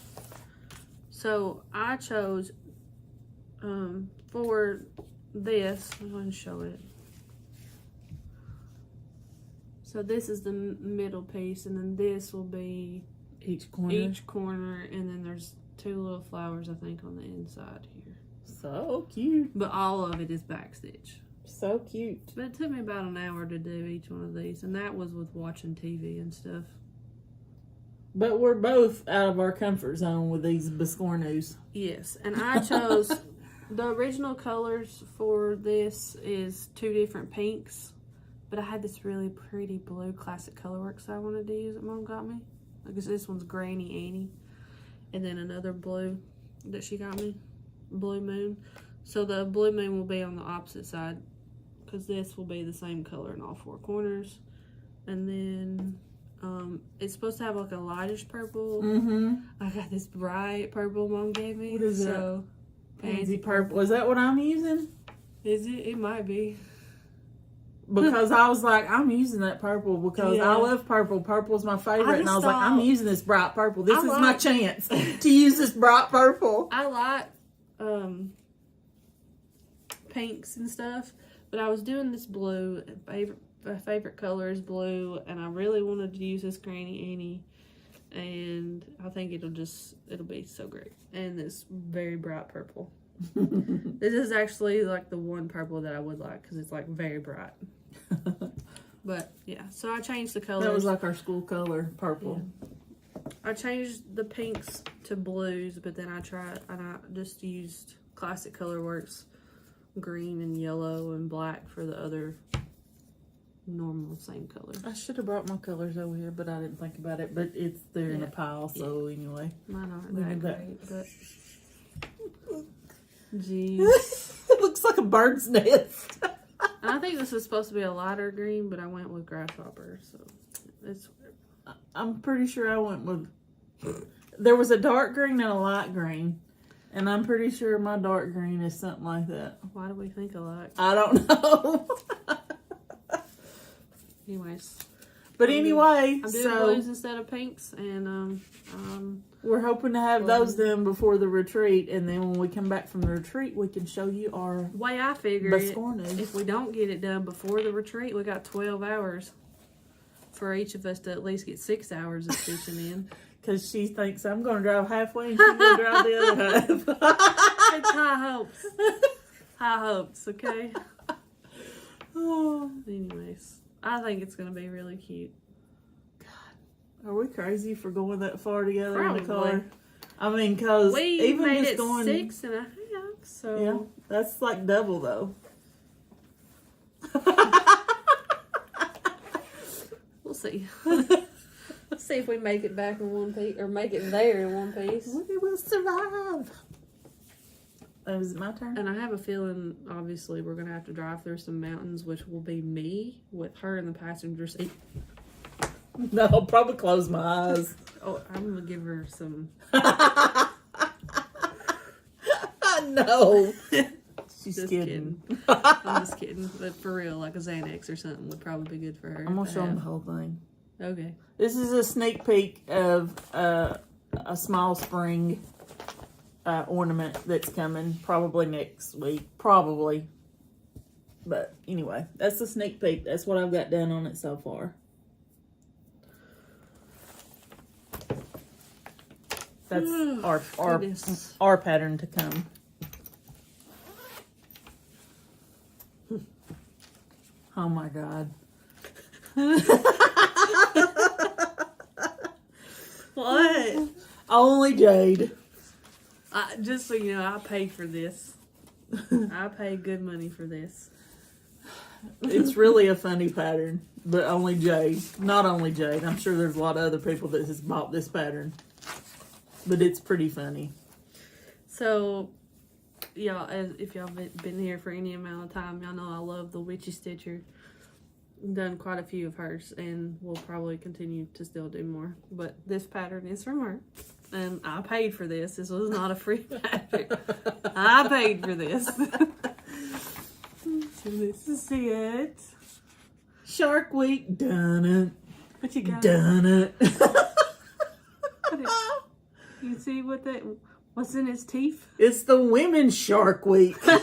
So I chose for this. I'm going to show it. So this is the middle piece, and then this will be each corner, and then there's 2 little flowers I think on the inside here. So cute. But all of it is backstitch. So cute. But it took me about an hour to do each one of these, and that was with watching TV and stuff. But we're both out of our comfort zone with these biscornus. Yes, and I chose the original colors for this is 2 different pinks, but I had this really pretty blue classic colorworks I wanted to use that Mom got me. Because this one's Granny Annie, and then another blue that she got me, Blue Moon. So the Blue Moon will be on the opposite side, because this will be the same color in all 4 corners. And then it's supposed to have like a lightish purple. I got this bright purple Mom gave me. What is that? Pansy purple. Is that what I'm using? Is it? It might be. Because I was like, I'm using that purple because I love purple. Purple's my favorite. And I was like, I'm using this bright purple. This is my chance to use this bright purple. I like pinks and stuff, but I was doing this blue. My favorite color is blue, and I really wanted to use this Granny Annie, and I think it'll be so great. And this very bright purple. This is actually like the one purple that I would like because it's like very bright. But yeah, so I changed the colors. That was like our school color, purple. Yeah. I changed the pinks to blues, but then I just used Classic Colorworks green and yellow and black for the other normal same color. I should have brought my colors over here, but I didn't think about it. But it's there in a pile, so anyway. Mine aren't that great, but jeez. It looks like a bird's nest. I think this was supposed to be a lighter green, but I went with grasshopper, so it's weird. I'm pretty sure I went with... There was a dark green and a light green, and I'm pretty sure my dark green is something like that. Why do we think alike? I don't know. Anyways. But anyway, I'm doing blues instead of pinks, and we're hoping to have those done before the retreat, and then when we come back from the retreat, we can show you our way I figure if we don't get it done before the retreat, we got 12 hours for each of us to at least get 6 hours of stitching in. Because she thinks I'm going to drive halfway and she's going to drive the other half. It's high hopes. High hopes, okay? Oh. Anyways, I think it's going to be really cute. Are we crazy for going that far together Probably. in the car? I mean, because even made just it going 6.5, so yeah, that's like double though. We'll see. Let's see if we make it back in one piece or make it there in one piece. We will survive. Is it my turn? And I have a feeling, obviously, we're going to have to drive through some mountains, which will be me with her in the passenger seat. No, I'll probably close my eyes. Oh, I'm going to give her some... No. She's just kidding. I'm just kidding. But for real, like a Xanax or something would probably be good for her. I'm going to show them the whole thing. Okay. This is a sneak peek of a small spring ornament that's coming probably next week. Probably. But anyway, that's the sneak peek. That's what I've got done on it so far. That's our pattern to come. Oh my God. What? Only Jade. Just so you know, I paid for this. I paid good money for this. It's really a funny pattern, but only Jade. Not only Jade. I'm sure there's a lot of other people that has bought this pattern. But it's pretty funny. So, y'all, if y'all been here for any amount of time, y'all know I love the Witchy Stitcher. I've done quite a few of hers, and we'll probably continue to still do more. But this pattern is from her. And I paid for this. This was not a free pattern. I paid for this. So this is it. Shark Week, done it. What you got? Done it. You see what's in his teeth? It's the Women's Shark Week. And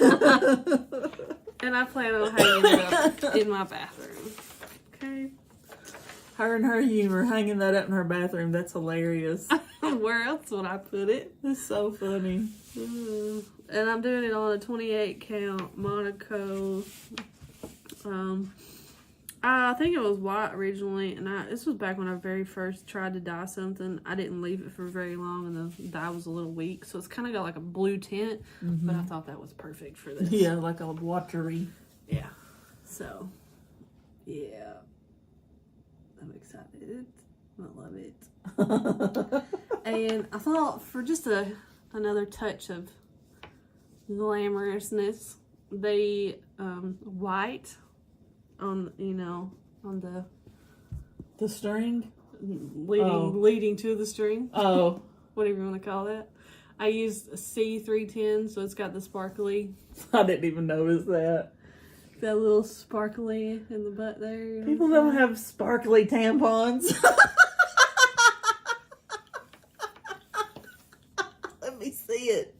I plan on hanging it up in my bathroom. Okay. Her and her humor, hanging that up in her bathroom. That's hilarious. Where else would I put it? It's so funny. And I'm doing it on a 28 count Monaco. I think it was white originally, and this was back when I very first tried to dye something. I didn't leave it for very long, and the dye was a little weak, so it's kind of got like a blue tint. But I thought that was perfect for this. Yeah, like a watery. Yeah. So, yeah. I'm excited. I love it. And I thought for just another touch of glamorousness, they white on on the string leading to the string. Oh, whatever you want to call that. I used a C310, so it's got the sparkly. I didn't even notice that. That little sparkly in the butt there. You know People don't have sparkly tampons. Let me see it.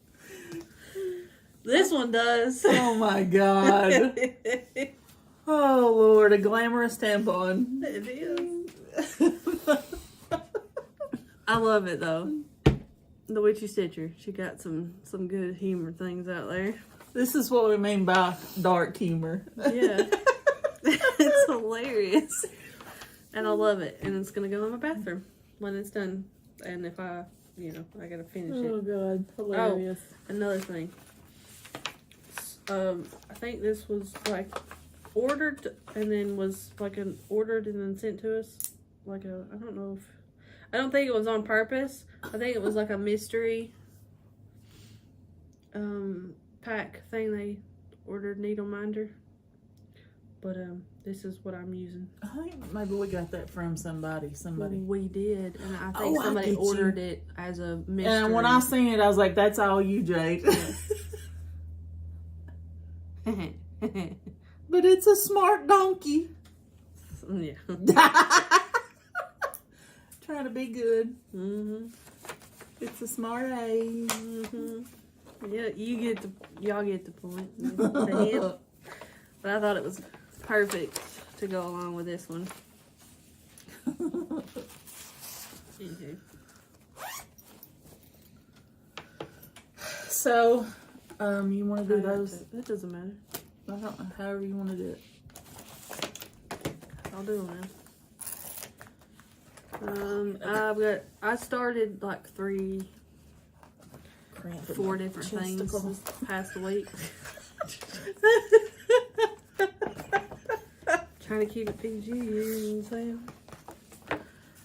This one does. Oh my God. Oh Lord, a glamorous tampon. It is. I love it though. The Witchy Stitcher. She got some good humor things out there. This is what we mean by dark humor. Yeah. It's hilarious. And I love it. And it's going to go in my bathroom when it's done. And if I got to finish it. Oh, God. Hilarious. Oh, another thing. I think this was like ordered and then was like ordered and then sent to us. I don't think it was on purpose. I think it was like a mystery pack thing they ordered, needle minder. But this is what I'm using. I think maybe we got that from somebody. We did, and I think somebody ordered it as a mystery. And when I seen it, I was like, "That's all you, Jade." But it's a smart donkey. Yeah. Trying to be good. Mm-hmm. It's a smart A. Mm-hmm. Yeah, y'all get the point. But I thought it was perfect to go along with this one. So, you want to do those? That doesn't matter. I don't know. However you want to do it. I'll do them now. I started like 4 different things this past week. Trying to keep it PG, you know what I'm saying?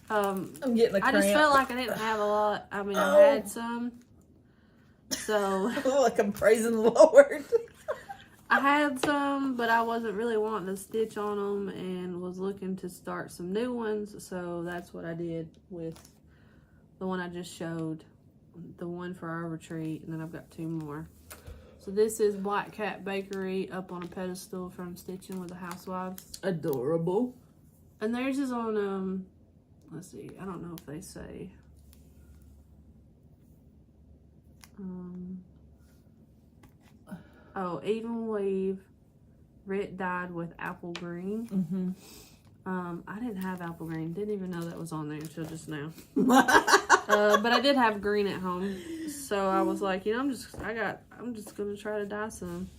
I'm getting a cramp. I just felt like I didn't have a lot. I mean, I had some, So like I'm praising the Lord. I had some, but I wasn't really wanting to stitch on them and was looking to start some new ones. So that's what I did with the one I just showed, the one for our retreat, and then I've got 2 more. So this is Black Cat Bakery up on a pedestal from Stitching with the Housewives. Adorable. And theirs is on, let's see, I don't know if they say. Oh, even weave, red dyed with apple green. I didn't have apple green. Didn't even know that was on there until just now. But I did have green at home, so I was like, you know, I'm just gonna try to dye some.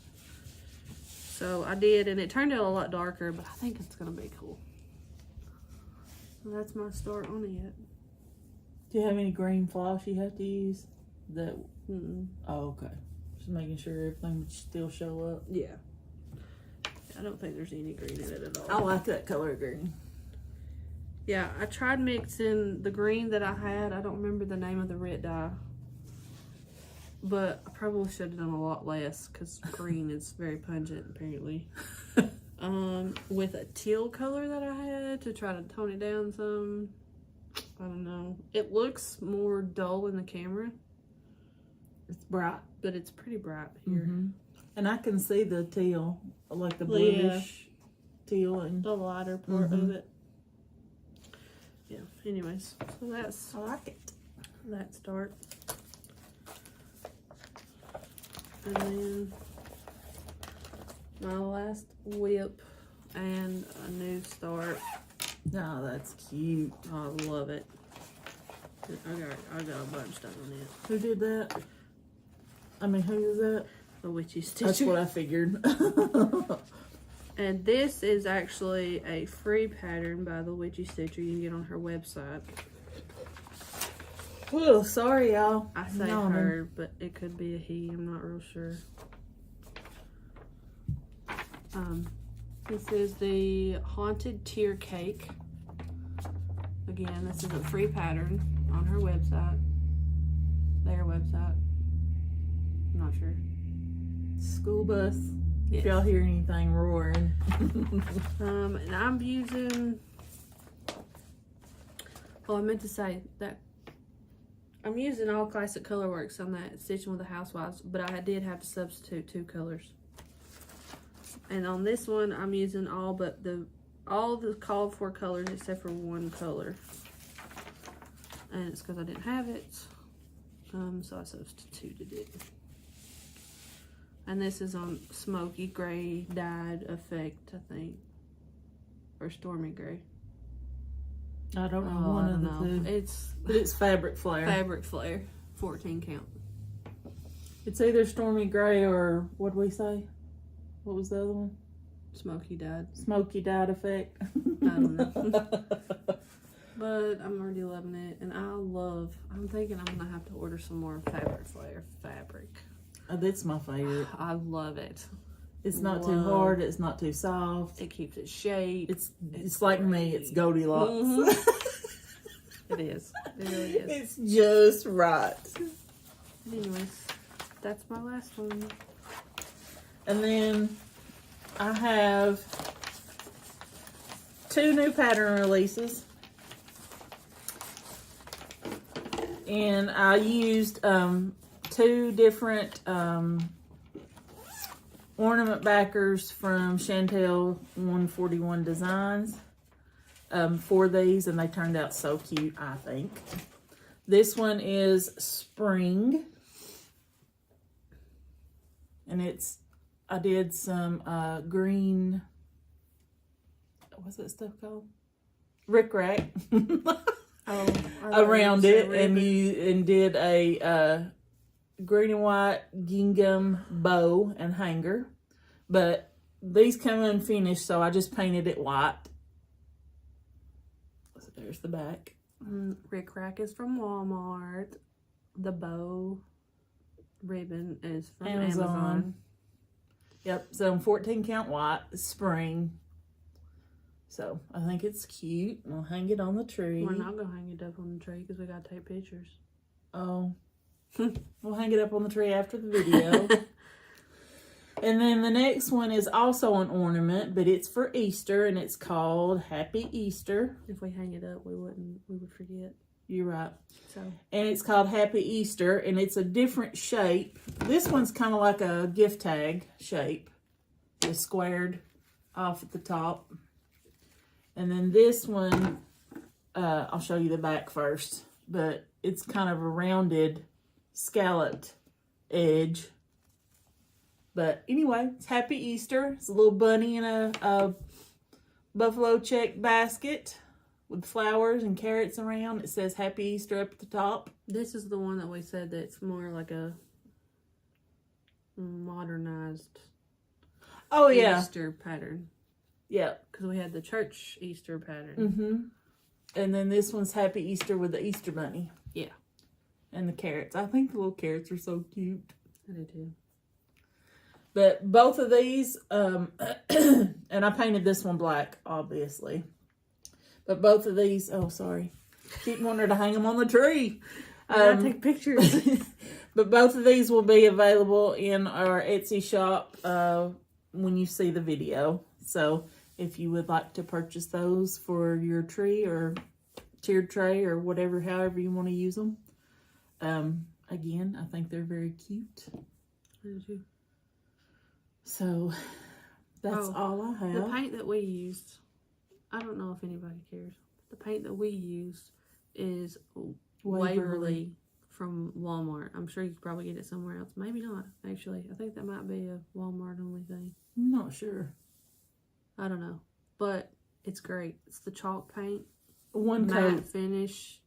So I did, and it turned out a lot darker, but I think it's gonna be cool. So that's my start on it. Do you have any green floss you have to use? That. Oh, okay. Just making sure everything would still show up. Yeah. I don't think there's any green in it at all. I like that color green. Yeah, I tried mixing the green that I had. I don't remember the name of the red dye. But I probably should have done a lot less because green is very pungent apparently. With a teal color that I had to try to tone it down some. I don't know. It looks more dull in the camera. It's bright. But it's pretty bright here. And I can see the teal, like the bluish teal. And the lighter part of it. Yeah, anyways. So that's... I like it. That start. And then my last whip and a new start. Oh, that's cute. I love it. I got a bunch done on it. Who did that? I mean, who is that? The Witchy Stitcher. That's what I figured. And this is actually a free pattern by the Witchy Stitcher. You can get on her website. Oh, sorry, y'all. I say her, but it could be a he. I'm not real sure. This is the Haunted Tear Cake. Again, this is a free pattern on her website. Their website. I'm not sure. School bus. Yes. If y'all hear anything roaring. And I'm using... Oh, I meant to say that I'm using all Classic Colorworks on that Stitching with the Housewives, but I did have to substitute 2 colors. And on this one, I'm using all the called for colors except for 1 color. And it's because I didn't have it. So I substituted it. And this is on Smoky Gray Dyed Effect, I think. Or Stormy Gray. I don't know one of the 2. But it's Fabric Flare. Fabric Flare. 14 count. It's either Stormy Gray or, what did we say? What was the other one? Smoky Dyed. Smoky Dyed Effect. I don't know. But I'm already loving it. And I'm thinking I'm going to have to order some more Fabric Flare fabric. Oh, that's my favorite. I love it. It's not too hard. It's not too soft. It keeps its shape. It's like me. It's Goldilocks. It is. It really is. It's just right. Anyways, that's my last one. And then I have 2 new pattern releases. And I used 2 different ornament backers from Chantelle 141 Designs for these, and they turned out so cute, I think. This one is Spring, and I did some green, what's that stuff called? Rickrack. Around it, and did a green and white gingham bow and hanger, but these come unfinished, so I just painted it white. So there's the back. Rickrack is from Walmart. The bow ribbon is from Amazon. Yep, so 14 count white, Spring. So I think it's cute. I'll hang it on the tree. We're not gonna hang it up on the tree because we gotta take pictures. Oh. We'll hang it up on the tree after the video. And then the next one is also an ornament, but it's for Easter, and it's called Happy Easter. If we hang it up, we would forget. You're right. So. And it's called Happy Easter, and it's a different shape. This one's kind of like a gift tag shape. It's squared off at the top. And then this one, I'll show you the back first, but it's kind of a rounded, scalloped edge. But anyway, it's Happy Easter. It's a little bunny in a buffalo check basket with flowers and carrots around. It says Happy Easter up at the top. This is the one that we said that's more like a modernized Easter pattern. Yeah. Because we had the church Easter pattern. Mm-hmm. And then this one's Happy Easter with the Easter bunny. Yeah. And the carrots. I think the little carrots are so cute. I do too. But both of these, and I painted this one black, obviously. But both of these, oh, sorry. Keep wanting to hang them on the tree. I take pictures. But both of these will be available in our Etsy shop when you see the video. So if you would like to purchase those for your tree or tiered tray or whatever, however you want to use them. Again, I think they're very cute. I do too. So that's all I have. The paint that we used, I don't know if anybody cares. The paint that we used is Waverly from Walmart. I'm sure you could probably get it somewhere else. Maybe not, actually. I think that might be a Walmart only thing. I'm not sure. I don't know. But it's great. It's the chalk paint. One matte coat. finish.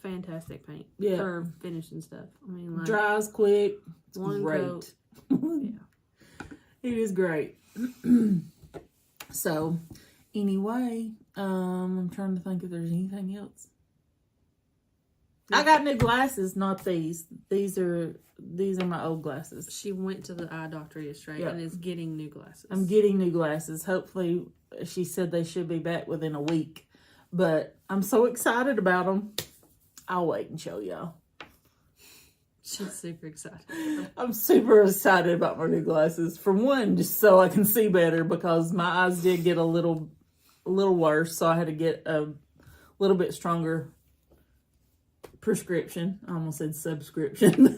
Fantastic paint. Yeah. For finishing stuff. I mean, like. Dries quick. It's one great. coat. Yeah. It is great. So, anyway, I'm trying to think if there's anything else. I got new glasses, not these. These are my old glasses. She went to the eye doctor yesterday and is getting new glasses. I'm getting new glasses. Hopefully, she said they should be back within a week. But I'm so excited about them. I'll wait and show y'all. She's super excited. I'm super excited about my new glasses. For one, just so I can see better, because my eyes did get a little worse, so I had to get a little bit stronger prescription. I almost said subscription.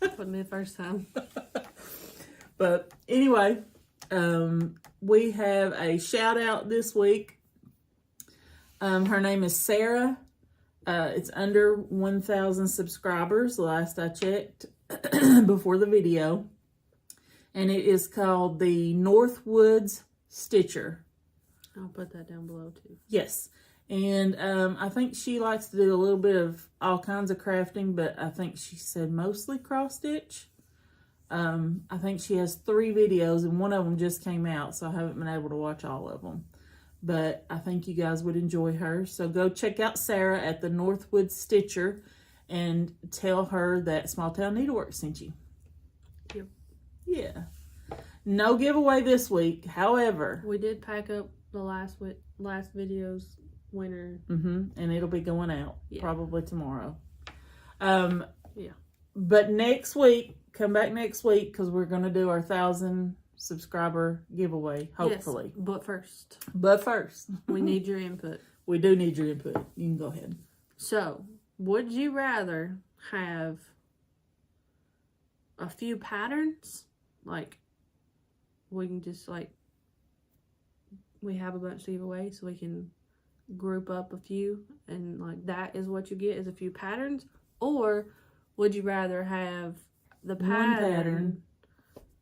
Wasn't me the first time. But anyway, we have a shout out this week. Her name is Sarah. It's under 1,000 subscribers, last I checked, before the video. And it is called the Northwoods Stitcher. I'll put that down below too. Yes. And I think she likes to do a little bit of all kinds of crafting, but I think she said mostly cross stitch. I think she has 3 videos, and one of them just came out, so I haven't been able to watch all of them. But I think you guys would enjoy her. So go check out Sarah at the Northwoods Stitcher and tell her that Small Town Needleworks sent you. Yep. Yeah. No giveaway this week. However, we did pack up the last video's winner. And it'll be going out probably tomorrow. Yeah. But next week, come back next week, because we're going to do our 1,000 subscriber giveaway, hopefully. Yes, but first, we need your input. We do need your input. You can go ahead. So, would you rather have a few patterns? Like, we can just, like, we have a bunch to give away, so we can group up a few, and, like, that is what you get, is a few patterns? Or would you rather have the pattern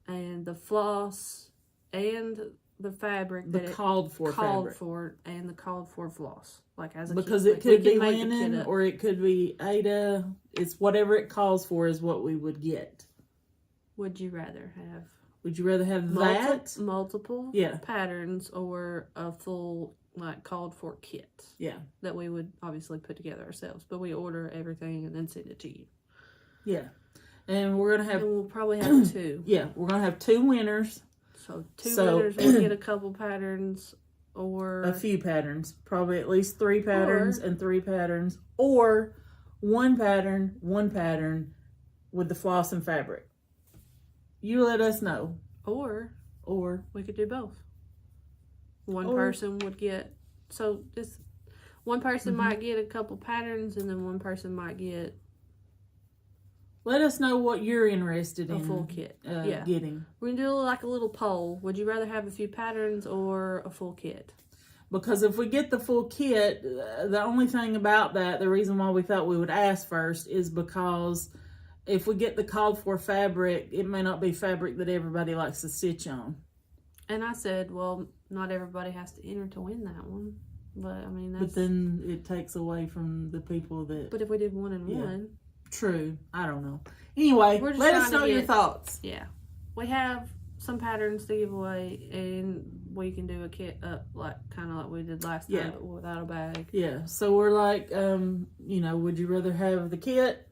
and the floss and the fabric the called for and the called for floss, like as a because kit. It could be linen or it could be Ada. It's whatever it calls for is what we would get. Would you rather have? Would you rather have multiple patterns, or a full like called for kit? Yeah, that we would obviously put together ourselves, but we order everything and then send it to you. Yeah. And we're going to have... And we'll probably have 2. Yeah, we're going to have 2 winners. So 2 winners will get a couple patterns, or... A few patterns. Probably at least 3 patterns and 3 patterns. Or 1 pattern, with the floss and fabric. You let us know. Or we could do both. One person would get, so this one person might get a couple patterns, and then one person might get. Let us know what you're interested in. A full kit. Getting. We're going to do like a little poll. Would you rather have a few patterns or a full kit? Because if we get the full kit, the only thing about that, the reason why we thought we would ask first is because if we get the called for fabric, it may not be fabric that everybody likes to stitch on. And I said, well, not everybody has to enter to win that one. But I mean, that's... But then it takes away from the people that... But if we did 1 and 1... True. I don't know. Anyway, let us know your thoughts. Yeah. We have some patterns to give away, and we can do a kit up like kind of like we did last time, but without a bag. Yeah. So we're like, you know, would you rather have the kit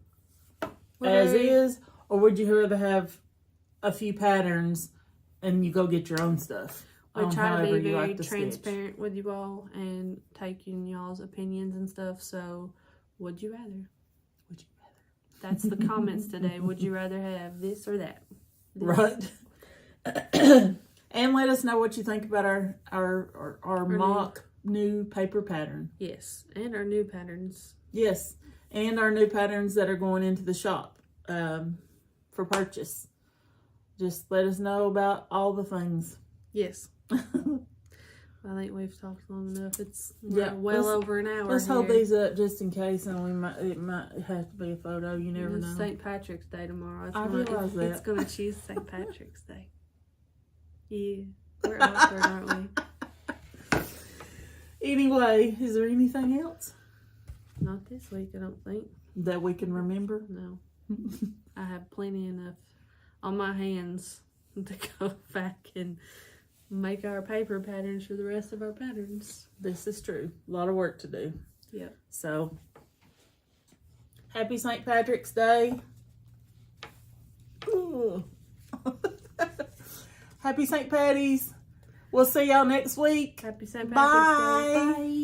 as is, or would you rather have a few patterns and you go get your own stuff? We try to be very transparent with you all and taking y'all's opinions and stuff. So, would you rather? That's the comments today. Would you rather have this or that? Right. And let us know what you think about our mock new paper pattern. Yes. And our new patterns. Yes. And our new patterns that are going into the shop for purchase. Just let us know about all the things. Yes. I think we've talked long enough. It's well over an hour. Let's hold these up just in case, and it might have to be a photo. You never know. It's St. Patrick's Day tomorrow. I realize that. It's going to choose St. Patrick's Day. Yeah. We're awkward, aren't we? Anyway, is there anything else? Not this week, I don't think. That we can remember? No. I have plenty enough on my hands to go back and make our paper patterns for the rest of our patterns. This is true. A lot of work to do. Yep. So, happy St. Patrick's Day. Happy St. Patty's. We'll see y'all next week. Happy St. Patrick's Day. Bye.